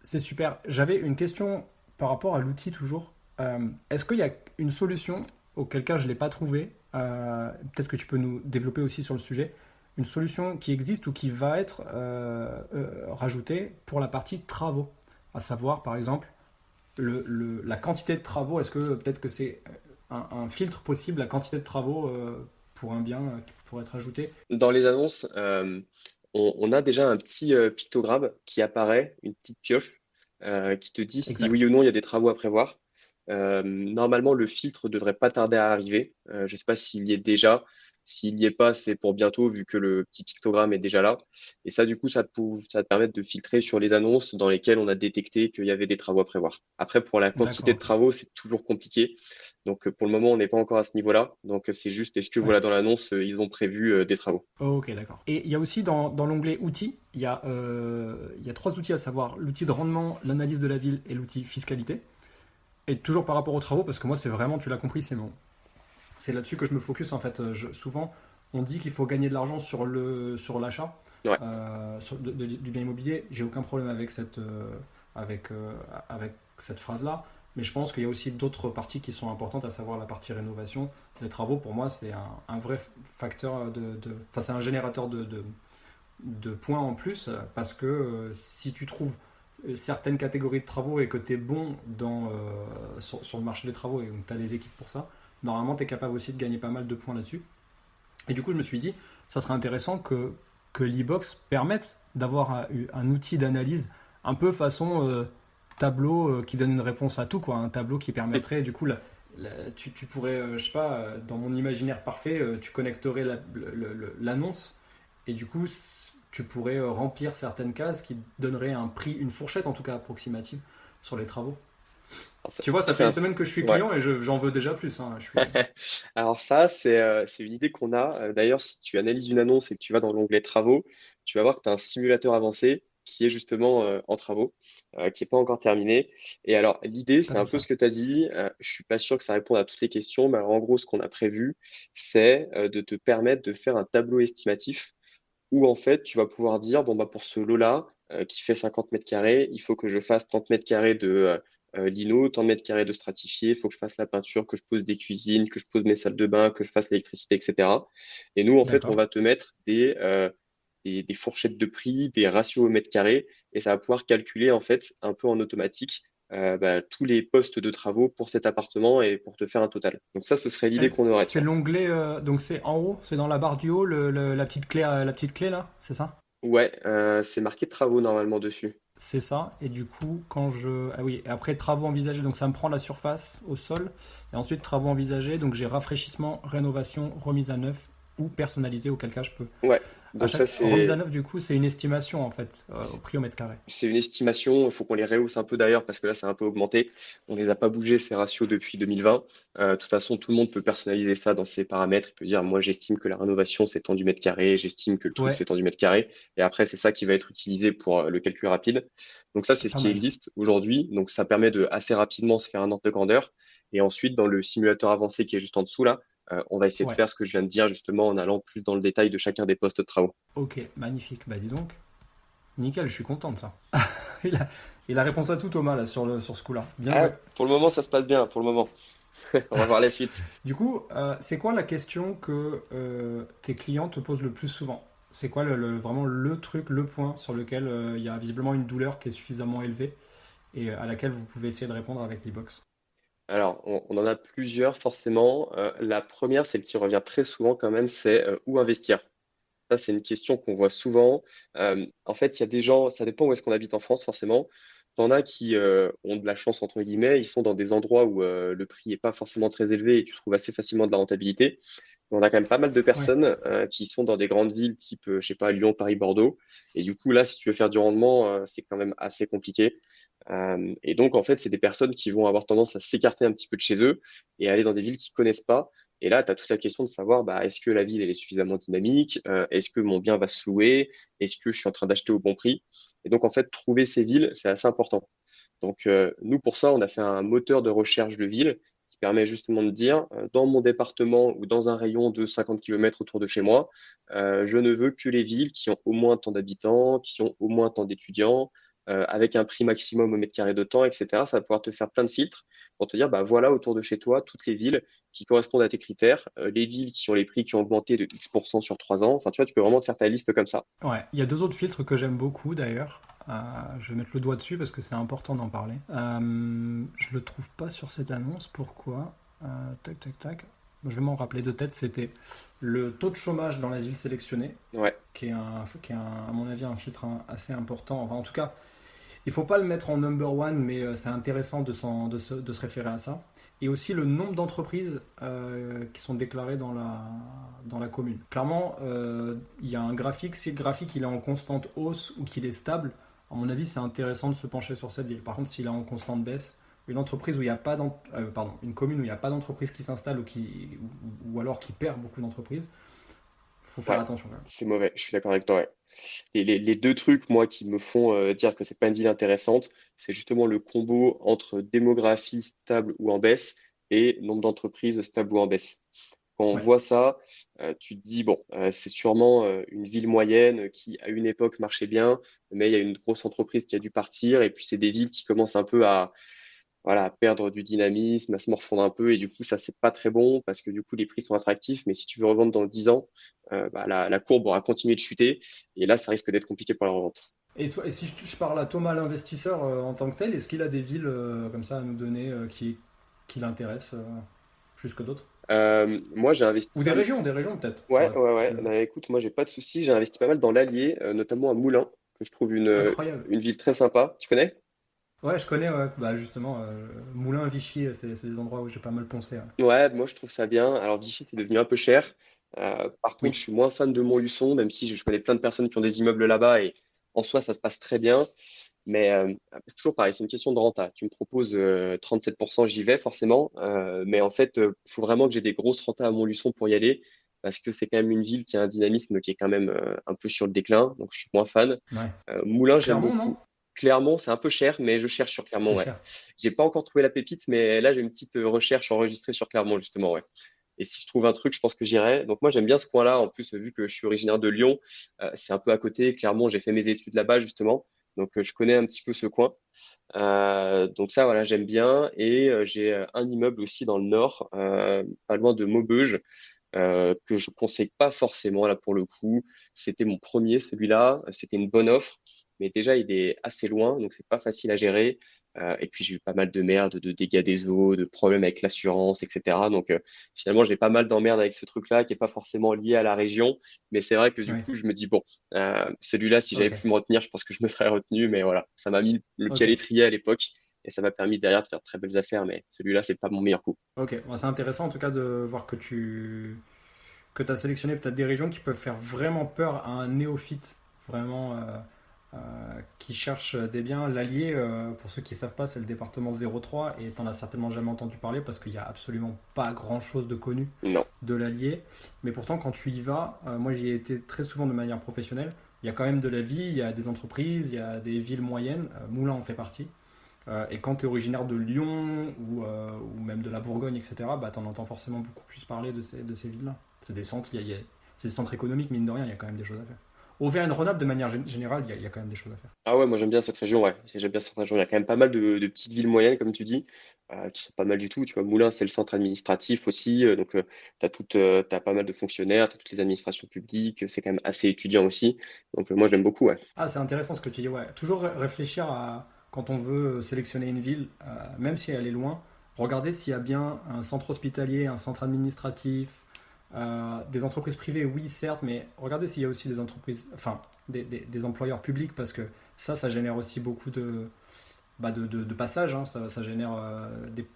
Speaker 2: C'est super. J'avais une question par rapport à l'outil toujours. Est-ce qu'il y a une solution, auquel cas je ne l'ai pas trouvée, peut-être que tu peux nous développer aussi sur le sujet, une solution qui existe ou qui va être rajoutée pour la partie travaux, à savoir par exemple la quantité de travaux, est-ce que peut-être que c'est un filtre possible, la quantité de travaux pour un bien qui pourrait être ajouté.
Speaker 1: Dans les annonces, on a déjà un petit pictogramme qui apparaît, une petite pioche, qui te dit si oui
Speaker 2: Exact.
Speaker 1: ou non il y a des travaux à prévoir. Normalement, le filtre devrait pas tarder à arriver. Je ne sais pas s'il y est déjà. S'il n'y est pas, c'est pour bientôt, vu que le petit pictogramme est déjà là. Et ça, du coup, ça te permet de filtrer sur les annonces dans lesquelles on a détecté qu'il y avait des travaux à prévoir. Après, pour la quantité
Speaker 2: D'accord,
Speaker 1: de
Speaker 2: ok.
Speaker 1: travaux, c'est toujours compliqué. Donc, pour le moment, on n'est pas encore à ce niveau-là. Donc, c'est juste, est-ce que
Speaker 2: Ouais.
Speaker 1: voilà, dans l'annonce, ils ont prévu des travaux?
Speaker 2: Ok, d'accord. Et il y a aussi dans l'onglet outils, il y a trois outils à savoir l'outil de rendement, l'analyse de la ville et l'outil fiscalité. Et toujours par rapport aux travaux, parce que moi, c'est vraiment, tu l'as compris, c'est là-dessus que je me focus en fait. Souvent, on dit qu'il faut gagner de l'argent sur l'achat
Speaker 1: Ouais.
Speaker 2: du bien immobilier. J'ai aucun problème avec, euh, avec cette phrase-là. Mais je pense qu'il y a aussi d'autres parties qui sont importantes, à savoir la partie rénovation. Les travaux, pour moi, c'est un vrai facteur enfin, c'est un générateur de points en plus, parce que si tu trouves certaines catégories de travaux et que tu es bon sur le marché des travaux et que tu as les équipes pour ça, normalement tu es capable aussi de gagner pas mal de points là-dessus. Et du coup, je me suis dit, ça serait intéressant que l'e-box permette d'avoir un outil d'analyse un peu façon tableau qui donne une réponse à tout, quoi. Un tableau qui permettrait, du coup, tu pourrais, je sais pas, dans mon imaginaire parfait, tu connecterais l'annonce et du coup, tu pourrais remplir certaines cases qui donneraient un prix, une fourchette en tout cas approximative sur les travaux.
Speaker 1: Alors,
Speaker 2: Tu vois,
Speaker 1: ça,
Speaker 2: ça
Speaker 1: c'est
Speaker 2: fait une semaine que je suis
Speaker 1: ouais.
Speaker 2: client et j'en veux déjà plus, hein.
Speaker 1: Alors ça, c'est une idée qu'on a. D'ailleurs, si tu analyses une annonce et que tu vas dans l'onglet travaux, tu vas voir que tu as un simulateur avancé qui est justement en travaux, qui n'est pas encore terminé. Et alors, l'idée,
Speaker 2: Pas
Speaker 1: c'est un
Speaker 2: tout
Speaker 1: peu
Speaker 2: ça.
Speaker 1: ce que tu as dit. Je suis pas sûr que ça réponde à toutes les questions, mais alors, en gros, ce qu'on a prévu, c'est de te permettre de faire un tableau estimatif où en fait, tu vas pouvoir dire, bon, bah, pour ce lot-là, qui fait 50 mètres carrés, il faut que je fasse 30 mètres carrés de lino, tant de mètres carrés de stratifié, il faut que je fasse la peinture, que je pose des cuisines, que je pose mes salles de bain, que je fasse l'électricité, etc. Et nous, en fait, on
Speaker 2: D'accord.
Speaker 1: va te mettre des fourchettes de prix, des ratios au mètre carré, et ça va pouvoir calculer, en fait, un peu en automatique, bah, tous les postes de travaux pour cet appartement et pour te faire un total. Donc ça, ce serait l'idée qu'on aurait, tu
Speaker 2: C'est
Speaker 1: vois.
Speaker 2: l'onglet, donc c'est en haut, c'est dans la barre du haut, la petite clé là, c'est ça?
Speaker 1: Ouais, c'est marqué travaux normalement dessus.
Speaker 2: C'est ça. Et du coup, ah oui, et après travaux envisagés, donc ça me prend la surface au sol. Et ensuite, travaux envisagés, donc j'ai rafraîchissement, rénovation, remise à neuf ou personnalisé, auquel cas je peux.
Speaker 1: Ouais,
Speaker 2: À
Speaker 1: donc ça
Speaker 2: chaque remise à
Speaker 1: c'est
Speaker 2: neuf, du coup, c'est une estimation en fait, au prix au mètre carré.
Speaker 1: c'est une estimation. Il faut qu'on les rehausse un peu d'ailleurs parce que là c'est un peu augmenté. On les a pas bougé ces ratios depuis 2020. De toute façon, tout le monde peut personnaliser ça dans ses paramètres. Il peut dire moi j'estime que la rénovation c'est tant du mètre carré, j'estime que le truc
Speaker 2: Ouais,
Speaker 1: c'est tant du mètre carré. Et après c'est ça qui va être utilisé pour le calcul rapide. Donc ça c'est ce
Speaker 2: pas
Speaker 1: qui
Speaker 2: mal.
Speaker 1: existe aujourd'hui. Donc ça permet de assez rapidement se faire un ordre de grandeur. Et ensuite dans le simulateur avancé qui est juste en dessous là, on va essayer de
Speaker 2: Ouais,
Speaker 1: faire ce que je viens de dire justement en allant plus dans le détail de chacun des postes de travaux.
Speaker 2: ok, magnifique. Bah dis donc, nickel, je suis content de ça. Il a, il a réponse à tout Thomas là sur ce coup-là. Bien
Speaker 1: Ah,
Speaker 2: joué.
Speaker 1: pour le moment, ça se passe bien, pour le moment. On va voir la suite.
Speaker 2: Du coup, c'est quoi la question que tes clients te posent le plus souvent? C'est quoi vraiment le truc, le point sur lequel il y a visiblement une douleur qui est suffisamment élevée et à laquelle vous pouvez essayer de répondre avec l'e-box?
Speaker 1: Alors, on en a plusieurs, forcément. La première, celle qui revient très souvent quand même, c'est où investir? Ça, c'est une question qu'on voit souvent. En fait, il y a des gens, ça dépend où est-ce qu'on habite en France, forcément. T'en as qui ont de la chance, entre guillemets. Ils sont dans des endroits où le prix n'est pas forcément très élevé et tu trouves assez facilement de la rentabilité. On a quand même pas mal de
Speaker 2: Ouais,
Speaker 1: personnes qui sont dans des grandes villes type, je sais pas, Lyon, Paris, Bordeaux. Et du coup, là, si tu veux faire du rendement, c'est quand même assez compliqué. Et donc, en fait, c'est des personnes qui vont avoir tendance à s'écarter un petit peu de chez eux et aller dans des villes qu'ils connaissent pas. Et là, tu as toute la question de savoir, bah, est-ce que la ville elle est suffisamment dynamique? Est-ce que mon bien va se louer? Est-ce que je suis en train d'acheter au bon prix? Et donc, en fait, trouver ces villes, c'est assez important. Donc, nous, pour ça, on a fait un moteur de recherche de villes qui permet justement de dire, dans mon département ou dans un rayon de 50 kilomètres autour de chez moi, je ne veux que les villes qui ont au moins tant d'habitants, qui ont au moins tant d'étudiants, avec un prix maximum au mètre carré de temps, etc. Ça va pouvoir te faire plein de filtres pour te dire, bah voilà, autour de chez toi, toutes les villes qui correspondent à tes critères, les villes qui ont les prix qui ont augmenté de X% sur 3 ans. Enfin, tu vois, tu peux vraiment te faire ta liste comme ça.
Speaker 2: ouais. Il y a deux autres filtres que j'aime beaucoup d'ailleurs. Je vais mettre le doigt dessus parce que c'est important d'en parler. Je le trouve pas sur cette annonce. Pourquoi? Tac, tac, tac. Je vais m'en rappeler de tête. C'était le taux de chômage dans la ville sélectionnée,
Speaker 1: Ouais,
Speaker 2: à mon avis, un filtre assez important. Enfin, en tout cas, il faut pas le mettre en number one, mais c'est intéressant de se référer à ça. Et aussi le nombre d'entreprises qui sont déclarées dans la commune. Clairement, il y a un graphique. Si le graphique il est en constante hausse ou qu'il est stable, à mon avis, c'est intéressant de se pencher sur cette ville. Par contre, s'il est en constante baisse, une entreprise où il y a pas une commune où il n'y a pas d'entreprise qui s'installe ou alors qui perd beaucoup d'entreprises, il faut faire
Speaker 1: ouais,
Speaker 2: attention quand même.
Speaker 1: c'est mauvais, je suis d'accord avec toi, ouais. Et les deux trucs, moi, qui me font dire que c'est pas une ville intéressante, c'est justement le combo entre démographie stable ou en baisse et nombre d'entreprises stable ou en baisse. Quand on
Speaker 2: Ouais.
Speaker 1: voit ça, tu te dis, bon, c'est sûrement une ville moyenne qui, à une époque, marchait bien, mais il y a une grosse entreprise qui a dû partir, et puis c'est des villes qui commencent un peu à, voilà, à perdre du dynamisme, à se morfondre un peu, et du coup, ça, c'est pas très bon, parce que du coup, les prix sont attractifs, mais si tu veux revendre dans 10 ans, bah, la courbe aura continué de chuter, et là, ça risque d'être compliqué pour la revente.
Speaker 2: Et, toi, et si je parle à Thomas l'investisseur en tant que tel, est-ce qu'il a des villes comme ça à nous donner qui l'intéressent plus que d'autres?
Speaker 1: Moi, j'ai investi
Speaker 2: Ou
Speaker 1: pas mal.
Speaker 2: des régions peut-être.
Speaker 1: Ouais, ouais, ouais. Bah, écoute, moi, j'ai pas de soucis. J'ai investi pas mal dans l'Allier, notamment à Moulins, que je trouve
Speaker 2: Incroyable.
Speaker 1: une ville très sympa. Tu connais?
Speaker 2: Ouais, je connais, ouais. Bah, justement, Moulins, Vichy, c'est des endroits où j'ai pas mal poncé. Ouais.
Speaker 1: Ouais, moi, je trouve ça bien. Alors, Vichy, c'est devenu un peu cher. Par contre,
Speaker 2: Oui,
Speaker 1: je suis moins fan de Montluçon, même si je connais plein de personnes qui ont des immeubles là-bas et en soi, ça se passe très bien. Mais c'est toujours pareil, c'est une question de renta. Tu me proposes 37%, j'y vais forcément. Mais en fait, il faut vraiment que j'ai des grosses rentas à Montluçon pour y aller parce que c'est quand même une ville qui a un dynamisme qui est quand même un peu sur le déclin. Donc, je suis moins fan.
Speaker 2: ouais.
Speaker 1: Moulins, j'aime
Speaker 2: Clermont,
Speaker 1: beaucoup.
Speaker 2: non?
Speaker 1: Clermont, c'est un peu cher, mais je cherche sur Clermont,
Speaker 2: C'est
Speaker 1: ouais.
Speaker 2: cher.
Speaker 1: J'ai pas encore trouvé la pépite, mais là, j'ai une petite recherche enregistrée sur Clermont, justement, ouais. Et si je trouve un truc, je pense que j'irai. Donc moi, j'aime bien ce coin-là. En plus, vu que je suis originaire de Lyon, c'est un peu à côté. Clermont, j'ai fait mes études là-bas, justement. Donc je connais un petit peu ce coin. Donc ça, voilà, j'aime bien. Et j'ai un immeuble aussi dans le nord, pas loin de Maubeuge, que je conseille pas forcément là pour le coup. C'était mon premier, celui-là. C'était une bonne offre, mais déjà il est assez loin, donc c'est pas facile à gérer. Et puis j'ai eu pas mal de merde, de dégâts des eaux, de problèmes avec l'assurance, etc. Donc finalement j'ai pas mal d'emmerdes avec ce truc-là qui est pas forcément lié à la région, mais c'est vrai que du
Speaker 2: Oui.
Speaker 1: coup je me dis bon, celui-là si j'avais
Speaker 2: Ok.
Speaker 1: pu me retenir, je pense que je me serais retenu, mais voilà, ça m'a mis le pied à
Speaker 2: Ok.
Speaker 1: l'étrier à l'époque. Et ça m'a permis derrière de faire de très belles affaires, mais celui-là, c'est pas mon meilleur coup.
Speaker 2: Ok. Bon, c'est intéressant en tout cas de voir que tu as sélectionné peut-être des régions qui peuvent faire vraiment peur à un néophyte, vraiment qui cherche des biens. L'Allier, pour ceux qui ne savent pas, c'est le département 03 et tu n'en as certainement jamais entendu parler parce qu'il n'y a absolument pas grand-chose de connu
Speaker 1: Non.
Speaker 2: de l'Allier. Mais pourtant, quand tu y vas, moi j'y ai été très souvent de manière professionnelle, il y a quand même de la vie, il y a des entreprises, il y a des villes moyennes, Moulins en fait partie. Et quand tu es originaire de Lyon ou même de la Bourgogne, etc., bah, tu en entends forcément beaucoup plus parler de ces villes-là. C'est des centres, c'est des centres économiques, mine de rien, il y a quand même des choses à faire. Auvergne-Rhône-Alpes, de manière générale, il y a quand même des choses à faire.
Speaker 1: Ah ouais, moi j'aime bien cette région, ouais. J'aime bien cette région. Il y a quand même pas mal de petites villes moyennes, comme tu dis, qui sont pas mal du tout. Tu vois, Moulins, c'est le centre administratif aussi. Donc, t'as pas mal de fonctionnaires, t'as toutes les administrations publiques. C'est quand même assez étudiant aussi. Donc, moi, j'aime beaucoup, ouais.
Speaker 2: Ah, c'est intéressant ce que tu dis, ouais. Toujours réfléchir à, quand on veut sélectionner une ville, même si elle est loin, regarder s'il y a bien un centre hospitalier, un centre administratif, des entreprises privées, oui, certes, mais regardez s'il y a aussi des entreprises, enfin, des employeurs publics, parce que ça génère aussi beaucoup de passages, hein. Ça génère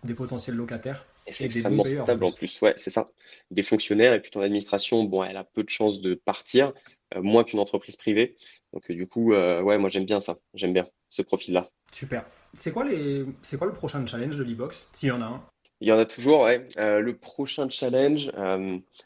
Speaker 2: des potentiels locataires
Speaker 1: Et c'est
Speaker 2: et des bons
Speaker 1: extrêmement
Speaker 2: payeurs en
Speaker 1: stable en
Speaker 2: plus.
Speaker 1: plus. Ouais, c'est ça. Des fonctionnaires et puis ton administration, bon, elle a peu de chances de partir, moins qu'une entreprise privée. Donc, du coup, ouais, moi j'aime bien ça. J'aime bien ce profil-là.
Speaker 2: Super. C'est quoi le prochain challenge de l'e-box, s'il y en a un?
Speaker 1: Il y en a toujours, ouais. Le prochain challenge,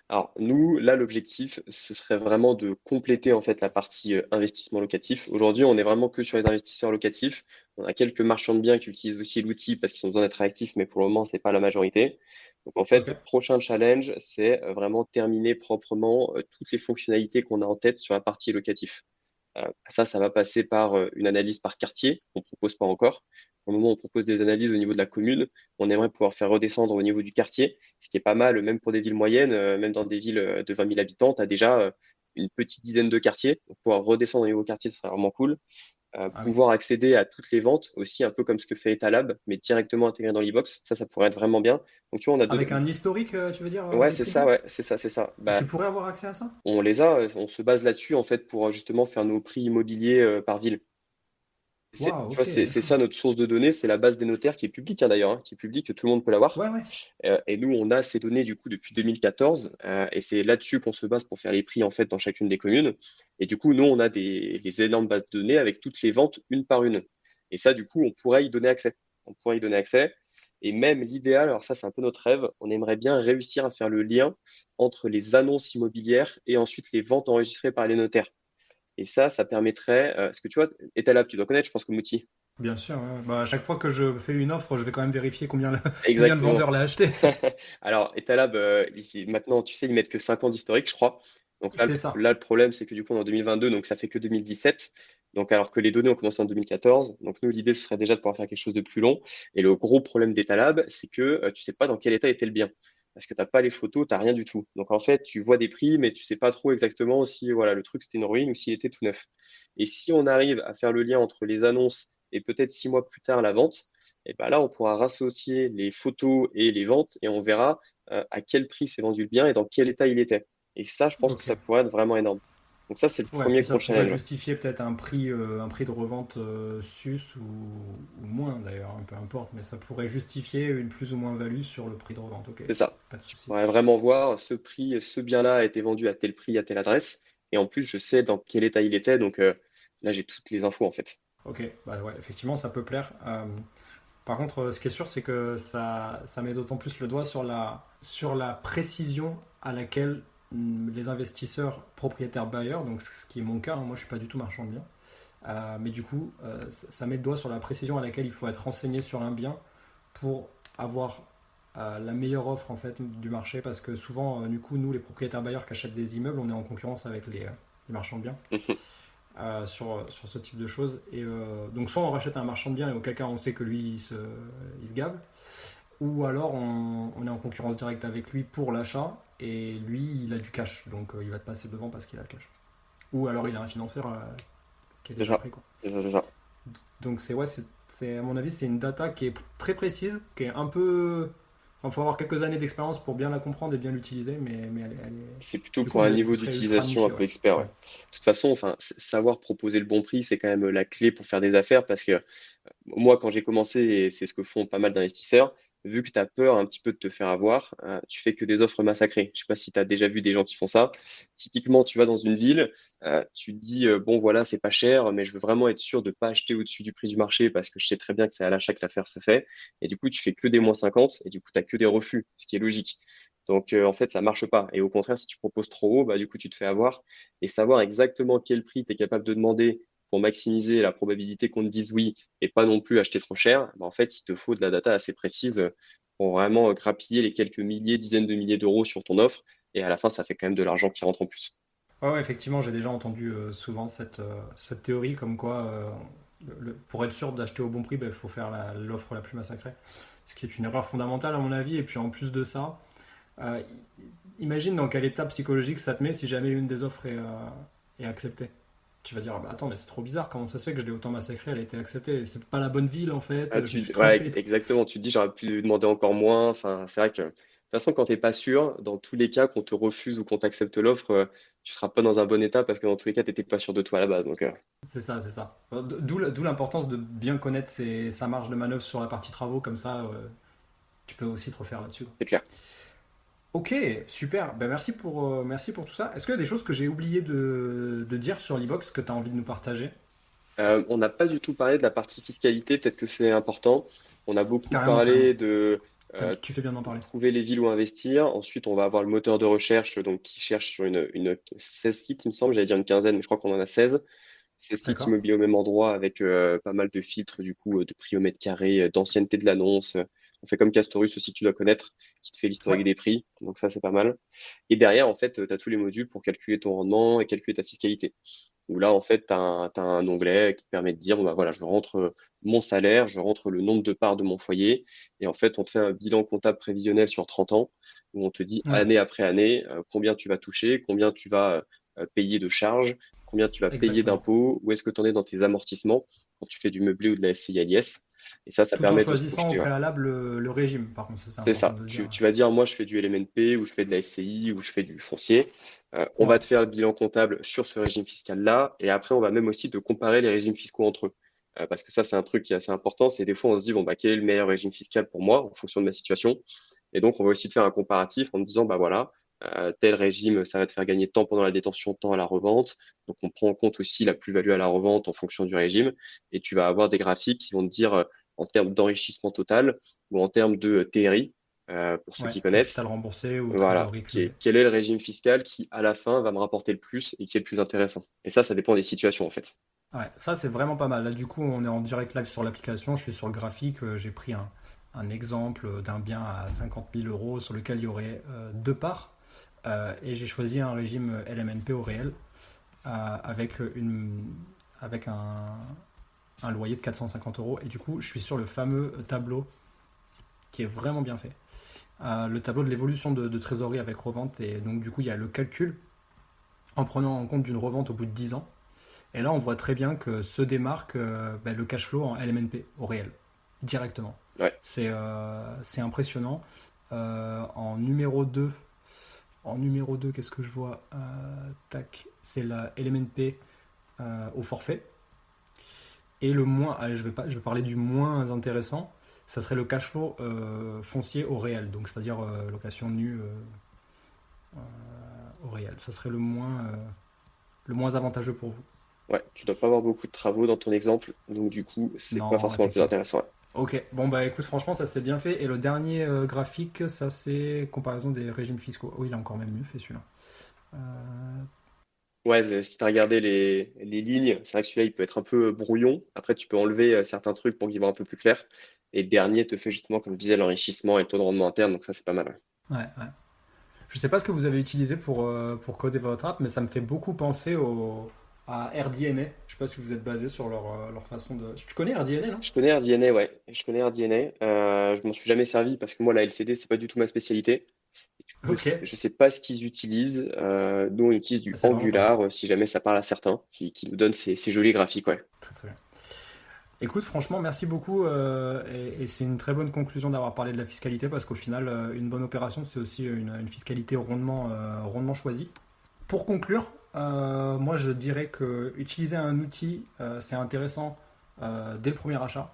Speaker 1: alors nous, là, l'objectif, ce serait vraiment de compléter en fait la partie investissement locatif. Aujourd'hui, on est vraiment que sur les investisseurs locatifs. On a quelques marchands de biens qui utilisent aussi l'outil parce qu'ils ont besoin d'être actifs, mais pour le moment, c'est pas la majorité. Donc en
Speaker 2: Ok.
Speaker 1: fait, prochain challenge, c'est vraiment terminer proprement toutes les fonctionnalités qu'on a en tête sur la partie locatif. Ça va passer par une analyse par quartier, qu'on ne propose pas encore. Au moment où on propose des analyses au niveau de la commune, on aimerait pouvoir faire redescendre au niveau du quartier, ce qui est pas mal, même pour des villes moyennes, même dans des villes de 20 000 habitants, tu as déjà une petite dizaine de quartiers. Donc, pouvoir redescendre au niveau quartier, ce serait vraiment cool.
Speaker 2: Ah oui.
Speaker 1: pouvoir accéder à toutes les ventes, aussi un peu comme ce que fait Etalab, mais directement intégré dans l'e-box. Ça pourrait être vraiment bien. Donc, tu vois, on a
Speaker 2: Avec un historique, tu veux dire,
Speaker 1: Ouais,
Speaker 2: des
Speaker 1: c'est
Speaker 2: prix de
Speaker 1: ça,
Speaker 2: vente?
Speaker 1: ouais, c'est ça, c'est ça.
Speaker 2: Et
Speaker 1: Bah,
Speaker 2: tu pourrais avoir accès à ça?
Speaker 1: on les a, on se base là-dessus, en fait, pour justement faire nos prix immobiliers par ville.
Speaker 2: Waouh,
Speaker 1: Tu vois,
Speaker 2: ok,
Speaker 1: c'est
Speaker 2: d'accord.
Speaker 1: ça notre source de données, c'est la base des notaires qui est publique hein, d'ailleurs, hein, qui est publique, que tout le monde peut l'avoir.
Speaker 2: Ouais, ouais.
Speaker 1: Et nous, on a ces données du coup depuis 2014, et c'est là-dessus qu'on se base pour faire les prix en fait dans chacune des communes. Et du coup, nous, on a des énormes bases de données avec toutes les ventes une par une. Et ça, du coup, on pourrait y donner accès. On pourrait y donner accès. Et même l'idéal, alors ça, c'est un peu notre rêve, on aimerait bien réussir à faire le lien entre les annonces immobilières et ensuite les ventes enregistrées par les notaires. Et ça permettrait, parce que tu vois, Etalab, tu dois connaître, je pense, comme outil.
Speaker 2: Bien sûr, ouais. Bah, à chaque fois que je fais une offre, je vais quand même vérifier combien combien le
Speaker 1: Exactement.
Speaker 2: vendeur l'a acheté.
Speaker 1: Alors, Etalab, ici, maintenant, tu sais, ils mettent que 5 ans d'historique, je crois. Donc
Speaker 2: C'est ça.
Speaker 1: là, le problème, c'est que du coup, on est en 2022, donc ça fait que 2017. Donc, alors que les données ont commencé en 2014. Donc, nous, l'idée, ce serait déjà de pouvoir faire quelque chose de plus long. Et le gros problème d'Etalab, c'est que tu sais pas dans quel état était le bien. Parce que t'as pas les photos, t'as rien du tout. Donc, en fait, tu vois des prix, mais tu sais pas trop exactement si, voilà, le truc, c'était une ruine ou s'il était tout neuf. Et si on arrive à faire le lien entre les annonces et peut-être 6 mois plus tard la vente, et ben là, on pourra rassocier les photos et les ventes et on verra à quel prix s'est vendu le bien et dans quel état il était. Et ça, je pense que
Speaker 2: Ok.
Speaker 1: ça pourrait être vraiment énorme. Donc ça, c'est le
Speaker 2: Ouais,
Speaker 1: premier
Speaker 2: puis
Speaker 1: gros
Speaker 2: ça pourrait
Speaker 1: challenge.
Speaker 2: justifier peut-être un prix de revente sus ou moins d'ailleurs, hein, peu importe, mais ça pourrait justifier une plus ou moins value sur le prix de revente. Ok,
Speaker 1: C'est ça.
Speaker 2: pas de
Speaker 1: Tu
Speaker 2: souci.
Speaker 1: pourrais vraiment voir ce prix, ce bien-là a été vendu à tel prix, à telle adresse. Et en plus, je sais dans quel état il était. Donc là, j'ai toutes les infos en fait.
Speaker 2: Ok, bah ouais, effectivement, ça peut plaire. Par contre, ce qui est sûr, c'est que ça met d'autant plus le doigt sur la précision à laquelle les investisseurs propriétaires bailleurs, donc ce qui est mon cas, hein, moi je suis pas du tout marchand de biens, mais du coup, ça met le doigt sur la précision à laquelle il faut être renseigné sur un bien pour avoir la meilleure offre en fait du marché, parce que souvent, du coup, nous les propriétaires bailleurs qui achètent des immeubles, on est en concurrence avec les marchands de biens sur ce type de choses. Et donc, soit on rachète un marchand de biens et auquel cas on sait que lui il se gave, ou alors on est en concurrence directe avec lui pour l'achat et lui il a du cash, donc il va te passer devant parce qu'il a le cash. Ou alors il a un financeur qui est
Speaker 1: C'est
Speaker 2: déjà
Speaker 1: ça.
Speaker 2: pris quoi.
Speaker 1: C'est ça, c'est ça.
Speaker 2: Donc c'est ouais, à mon avis c'est une data qui est très précise, qui est un peu. Il faut avoir quelques années d'expérience pour bien la comprendre et bien l'utiliser, mais
Speaker 1: C'est plutôt
Speaker 2: du coup
Speaker 1: pour un
Speaker 2: vous
Speaker 1: niveau
Speaker 2: serez ultra
Speaker 1: d'utilisation un
Speaker 2: niché,
Speaker 1: peu
Speaker 2: ouais.
Speaker 1: expert. Ouais.
Speaker 2: Ouais.
Speaker 1: De toute façon, enfin, savoir proposer le bon prix, c'est quand même la clé pour faire des affaires parce que moi, quand j'ai commencé, et c'est ce que font pas mal d'investisseurs, vu que tu as peur un petit peu de te faire avoir, tu fais que des offres massacrées. Je sais pas si tu as déjà vu des gens qui font ça. Typiquement, tu vas dans une ville, tu te dis, bon, voilà, c'est pas cher, mais je veux vraiment être sûr de pas acheter au-dessus du prix du marché parce que je sais très bien que c'est à l'achat que l'affaire se fait. Et du coup, tu fais que des -50 et du coup, tu as que des refus, ce qui est logique. Donc, en fait, ça marche pas. Et au contraire, si tu proposes trop haut, bah, du coup, tu te fais avoir. Et savoir exactement quel prix tu es capable de demander pour maximiser la probabilité qu'on te dise oui et pas non plus acheter trop cher, bah, en fait, il te faut de la data assez précise pour vraiment grappiller les quelques milliers, dizaines de milliers d'euros sur ton offre. Et à la fin, ça fait quand même de l'argent qui rentre en plus.
Speaker 2: Ouais, ouais, effectivement, j'ai déjà entendu souvent cette théorie comme quoi, pour être sûr d'acheter au bon prix, ben, il faut faire l'offre la plus massacrée. Ce qui est une erreur fondamentale à mon avis. Et puis en plus de ça, euh, imagine dans quel état psychologique ça te met si jamais une des offres est acceptée. Tu vas dire, ah bah attends, mais c'est trop bizarre, comment ça se fait que je l'ai autant massacrée, elle a été acceptée. C'est pas la bonne ville en fait, je me suis
Speaker 1: Ouais,
Speaker 2: trompé.
Speaker 1: exactement. Tu te dis, j'aurais pu demander encore moins. Enfin, c'est vrai que de toute façon, quand t'es pas sûr, dans tous les cas, qu'on te refuse ou qu'on t'accepte l'offre, tu seras pas dans un bon état parce que dans tous les cas, t'étais pas sûr de toi à la base. Donc,
Speaker 2: C'est ça, c'est ça. D'où l'importance de bien connaître sa marge de manœuvre sur la partie travaux, comme ça tu peux aussi te refaire là-dessus.
Speaker 1: c'est clair.
Speaker 2: Ok, super. Ben, merci pour tout ça. Est-ce qu'il y a des choses que j'ai oublié de dire sur l'e-box que tu as envie de nous partager?
Speaker 1: On n'a pas du tout parlé de la partie fiscalité, peut-être que c'est important. On a beaucoup
Speaker 2: Carrément, carrément.
Speaker 1: parlé de
Speaker 2: Tu fais bien d'en parler.
Speaker 1: trouver les villes où investir. Ensuite, on va avoir le moteur de recherche donc, qui cherche sur une 16 sites, il me semble. J'allais dire une quinzaine, mais je crois qu'on en a 16. Ces sites
Speaker 2: D'accord?
Speaker 1: immobiliers au même endroit avec pas mal de filtres, du coup, de prix au mètre carré, d'ancienneté de l'annonce. On fait comme Castorus aussi, que tu dois connaître, qui te fait
Speaker 2: Ouais.
Speaker 1: l'historique des prix. Donc ça, c'est pas mal. Et derrière, en fait, tu as tous les modules pour calculer ton rendement et calculer ta fiscalité. Où là, en fait, tu as, un onglet qui te permet de dire, bon, bah, voilà, je rentre mon salaire, je rentre le nombre de parts de mon foyer. Et en fait, on te fait un bilan comptable prévisionnel sur 30 ans, où on te dit
Speaker 2: Ouais.
Speaker 1: année après année combien tu vas toucher, combien tu vas payer de charges, combien tu vas payer
Speaker 2: Exactement.
Speaker 1: d'impôts, où est-ce que tu en es dans tes amortissements quand tu fais du meublé ou de la SCI à l'IS. Et ça
Speaker 2: Tout en
Speaker 1: permet de se
Speaker 2: choisissant au
Speaker 1: projeter. Ouais.
Speaker 2: préalable le régime, par contre, ça c'est
Speaker 1: C'est
Speaker 2: important
Speaker 1: ça.
Speaker 2: de le dire.
Speaker 1: Tu vas dire, moi, je fais du LMNP, ou je fais de la SCI, ou je fais du foncier. On va
Speaker 2: Ouais,
Speaker 1: te faire le bilan comptable sur ce régime fiscal-là. Et après, on va même aussi te comparer les régimes fiscaux entre eux. Parce que ça, c'est un truc qui est assez important. C'est des fois, on se dit, bon, bah, quel est le meilleur régime fiscal pour moi en fonction de ma situation? Et donc, on va aussi te faire un comparatif en te disant, bah voilà, tel régime, ça va te faire gagner tant pendant la détention, tant à la revente. Donc, on prend en compte aussi la plus-value à la revente en fonction du régime. Et tu vas avoir des graphiques qui vont te dire, en termes d'enrichissement total ou en termes de TRI, pour ceux
Speaker 2: ouais,
Speaker 1: qui connaissent,
Speaker 2: capital remboursé ou
Speaker 1: voilà,
Speaker 2: trésorerie closée.
Speaker 1: quel est le régime fiscal qui, à la fin, va me rapporter le plus et qui est le plus intéressant. Et ça dépend des situations, en fait.
Speaker 2: Ouais, ça c'est vraiment pas mal. Là, du coup, on est en direct live sur l'application. Je suis sur le graphique. J'ai pris un exemple d'un bien à 50 000 euros sur lequel il y aurait deux parts. Et j'ai choisi un régime LMNP au réel avec, avec un loyer de 450 euros. Et du coup, je suis sur le fameux tableau qui est vraiment bien fait. Le tableau de l'évolution de trésorerie avec revente. Et donc, du coup, il y a le calcul en prenant en compte d'une revente au bout de 10 ans. Et là, on voit très bien que se démarque le cash flow en LMNP au réel, directement.
Speaker 1: Ouais,
Speaker 2: C'est impressionnant. En numéro 2, qu'est-ce que je vois tac, c'est la LMNP au forfait. Et le moins, allez, je vais parler du moins intéressant, ça serait le cash flow foncier au réel, donc c'est-à-dire location nue au réel. Ça serait le moins avantageux pour vous.
Speaker 1: ouais, tu dois pas avoir beaucoup de travaux dans ton exemple, donc du coup, c'est pas
Speaker 2: Non,
Speaker 1: forcément le plus
Speaker 2: effectivement.
Speaker 1: intéressant. Ouais.
Speaker 2: Ok, bon bah écoute, franchement, ça c'est bien fait. Et le dernier graphique, ça c'est comparaison des régimes fiscaux. Oui, il est encore même mieux fait celui-là. Euh,
Speaker 1: Ouais, si tu as regardé les lignes, c'est vrai que celui-là, il peut être un peu brouillon. Après, tu peux enlever certains trucs pour qu'il voit un peu plus clair. Et le dernier te fait justement, comme je disais, l'enrichissement et le taux de rendement interne, donc ça, c'est pas mal. Ouais.
Speaker 2: ouais, ouais. Je sais pas ce que vous avez utilisé pour coder votre app, mais ça me fait beaucoup penser à RDNA. Je sais pas si vous êtes basé sur leur façon de. Tu connais RDNA, non?
Speaker 1: Je connais RDNA, ouais. Je connais RDNA. Je m'en suis jamais servi parce que moi, la LCD, c'est pas du tout ma spécialité. Et du coup,
Speaker 2: Ok,
Speaker 1: je sais pas ce qu'ils utilisent. Nous, on utilise du
Speaker 2: bah, c'est vraiment pas mal.
Speaker 1: Angular, si jamais ça parle à certains, qui nous donne ces jolis graphiques, ouais.
Speaker 2: Très très bien. Écoute, franchement, merci beaucoup. Et c'est une très bonne conclusion d'avoir parlé de la fiscalité parce qu'au final, une bonne opération, c'est aussi une fiscalité rondement choisie. Pour conclure, moi je dirais que utiliser un outil, c'est intéressant dès le premier achat.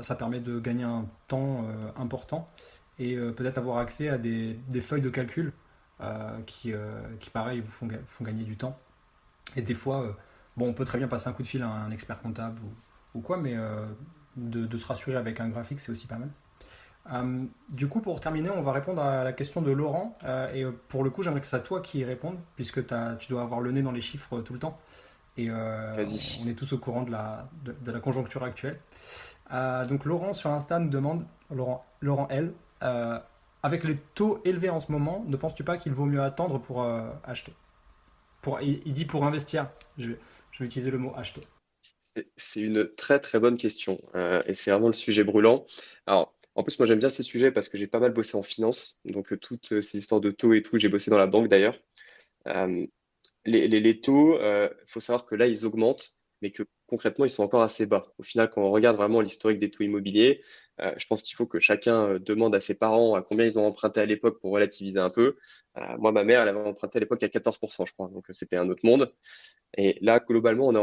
Speaker 2: Ça permet de gagner un temps important et peut-être avoir accès à des feuilles de calcul qui, pareil, vous font gagner du temps. Et des fois, bon, on peut très bien passer un coup de fil à un expert comptable ou quoi, mais de se rassurer avec un graphique, c'est aussi pas mal. Du coup, pour terminer, on va répondre à la question de Laurent. Et pour le coup, j'aimerais que c'est à toi qui y réponde, puisque tu dois avoir le nez dans les chiffres tout le temps. Et on
Speaker 1: Vas-y.
Speaker 2: est tous au courant de la conjoncture actuelle. Donc Laurent sur Insta nous demande, Laurent L, avec les taux élevés en ce moment, ne penses-tu pas qu'il vaut mieux attendre pour acheter il dit pour investir. Je vais utiliser le mot acheter.
Speaker 1: C'est une très très bonne question et c'est vraiment le sujet brûlant. Alors, en plus, moi j'aime bien ces sujets parce que j'ai pas mal bossé en finance, donc toutes ces histoires de taux et tout, j'ai bossé dans la banque d'ailleurs. Euh, les taux, faut savoir que là, ils augmentent, mais que concrètement, ils sont encore assez bas. Au final, quand on regarde vraiment l'historique des taux immobiliers, je pense qu'il faut que chacun demande à ses parents à combien ils ont emprunté à l'époque pour relativiser un peu. Moi, ma mère, elle avait emprunté à l'époque à 14%, je crois, donc c'était un autre monde. Et là, globalement, on est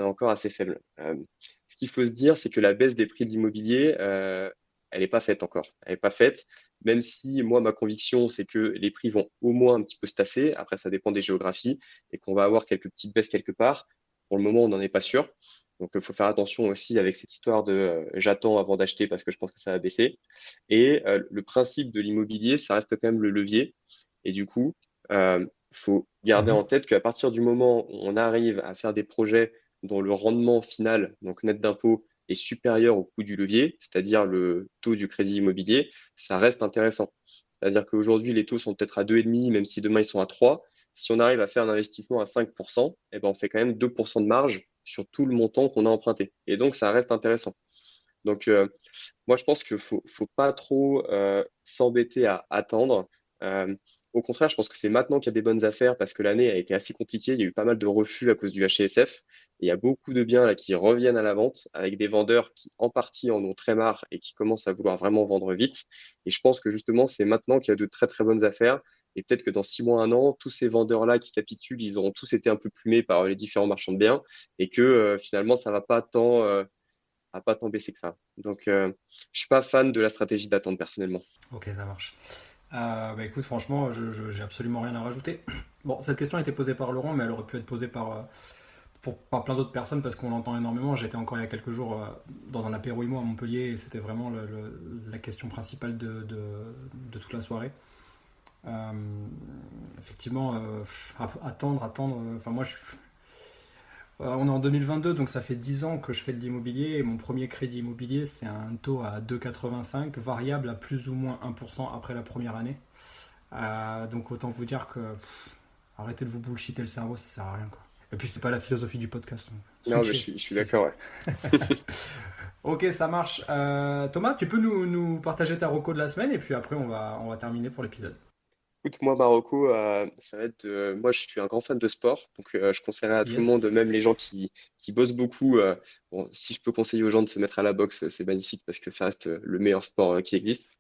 Speaker 1: encore assez faible. Ce qu'il faut se dire, c'est que la baisse des prix de l'immobilier, elle n'est pas faite encore. Elle n'est pas faite, même si moi, ma conviction, c'est que les prix vont au moins un petit peu se tasser. Après, ça dépend des géographies et qu'on va avoir quelques petites baisses quelque part. Pour le moment, on n'en est pas sûr. Donc, il faut faire attention aussi avec cette histoire de j'attends avant d'acheter parce que je pense que ça va baisser. Et le principe de l'immobilier, ça reste quand même le levier. Et du coup, faut garder en
Speaker 2: Mhm.
Speaker 1: tête qu'à partir du moment où on arrive à faire des projets dont le rendement final, donc net d'impôt, est supérieur au coût du levier, c'est-à-dire le taux du crédit immobilier, ça reste intéressant. C'est-à-dire qu'aujourd'hui, les taux sont peut-être à 2,5, même si demain ils sont à 3. Si on arrive à faire un investissement à 5%, eh ben on fait quand même 2% de marge sur tout le montant qu'on a emprunté. Et donc, ça reste intéressant. Donc, moi, je pense qu'il faut pas trop s'embêter à attendre. Euh, Au contraire, je pense que c'est maintenant qu'il y a des bonnes affaires parce que l'année a été assez compliquée. Il y a eu pas mal de refus à cause du HCSF. Et il y a beaucoup de biens là qui reviennent à la vente avec des vendeurs qui, en partie, en ont très marre et qui commencent à vouloir vraiment vendre vite. Et je pense que justement, c'est maintenant qu'il y a de très, très bonnes affaires. Et peut-être que dans 6 mois, un an, tous ces vendeurs-là qui capitulent, ils auront tous été un peu plumés par les différents marchands de biens et que finalement, ça va pas tant baisser que ça. Donc, je suis pas fan de la stratégie d'attente personnellement.
Speaker 2: Ok, ça marche. Écoute, franchement, j'ai absolument rien à rajouter. Bon, cette question a été posée par Laurent, mais elle aurait pu être posée par plein d'autres personnes parce qu'on l'entend énormément. J'étais encore il y a quelques jours dans un apéro IMO à Montpellier et c'était vraiment la question principale de toute la soirée. Euh, Effectivement, attendre. Enfin, moi, on est en 2022, donc ça fait 10 ans que je fais de l'immobilier et mon premier crédit immobilier, c'est un taux à 2,85, variable à plus ou moins 1% après la première année. Donc autant vous dire que arrêtez de vous bullshiter le cerveau, ça sert à rien quoi. Et puis c'est pas la philosophie du podcast. Donc,
Speaker 1: Non, mais
Speaker 2: switchez.
Speaker 1: je suis d'accord, ouais.
Speaker 2: Ok, ça marche. Thomas, tu peux nous partager ta reco de la semaine et puis après on va terminer pour l'épisode.
Speaker 1: Écoute, moi, Marocco, ça va être. Moi, je suis un grand fan de sport, donc je conseillerais à tout le
Speaker 2: Yes.
Speaker 1: monde, même les gens qui bossent beaucoup. Bon, si je peux conseiller aux gens de se mettre à la boxe, c'est magnifique parce que ça reste le meilleur sport qui existe.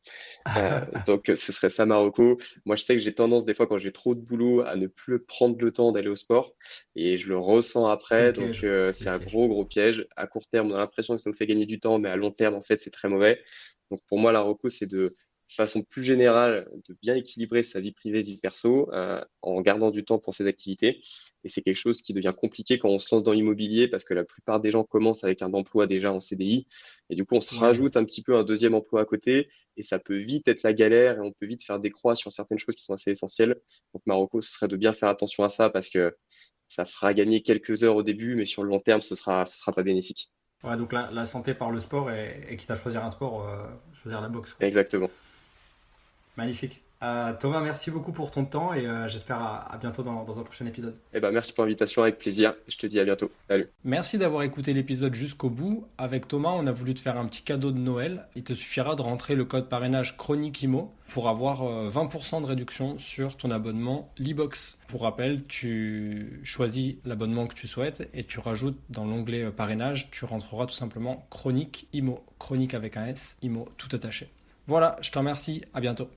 Speaker 1: Donc, ce serait ça, Marocco. Moi, je sais que j'ai tendance, des fois, quand j'ai trop de boulot, à ne plus prendre le temps d'aller au sport et je le ressens
Speaker 2: C'est le
Speaker 1: après. Donc,
Speaker 2: piège. C'est
Speaker 1: c'est
Speaker 2: le
Speaker 1: un
Speaker 2: piège.
Speaker 1: gros, gros piège. À court terme, on a l'impression que ça nous fait gagner du temps, mais à long terme, en fait, c'est très mauvais. Donc, pour moi, la Marocco, c'est de façon plus générale, de bien équilibrer sa vie privée, vie perso, en gardant du temps pour ses activités. Et c'est quelque chose qui devient compliqué quand on se lance dans l'immobilier parce que la plupart des gens commencent avec un emploi déjà en CDI. Et du coup, on se
Speaker 2: Ouais.
Speaker 1: rajoute un petit peu un deuxième emploi à côté et ça peut vite être la galère et on peut vite faire des croix sur certaines choses qui sont assez essentielles. Donc, Marocco, ce serait de bien faire attention à ça parce que ça fera gagner quelques heures au début, mais sur le long terme, ce sera pas bénéfique.
Speaker 2: Ouais, donc la santé par le sport et quitte à choisir un sport, choisir la boxe quoi.
Speaker 1: Exactement.
Speaker 2: Magnifique. Thomas, merci beaucoup pour ton temps et j'espère à bientôt dans un prochain épisode.
Speaker 1: Eh ben, merci pour l'invitation, avec plaisir. Je te dis à bientôt. Salut.
Speaker 2: Merci d'avoir écouté l'épisode jusqu'au bout. Avec Thomas, on a voulu te faire un petit cadeau de Noël. Il te suffira de rentrer le code parrainage Chronique IMO pour avoir 20% de réduction sur ton abonnement Libox. Pour rappel, tu choisis l'abonnement que tu souhaites et tu rajoutes dans l'onglet parrainage, tu rentreras tout simplement Chronique IMO. Chronique avec un S, IMO tout attaché. Voilà, je te remercie, à bientôt.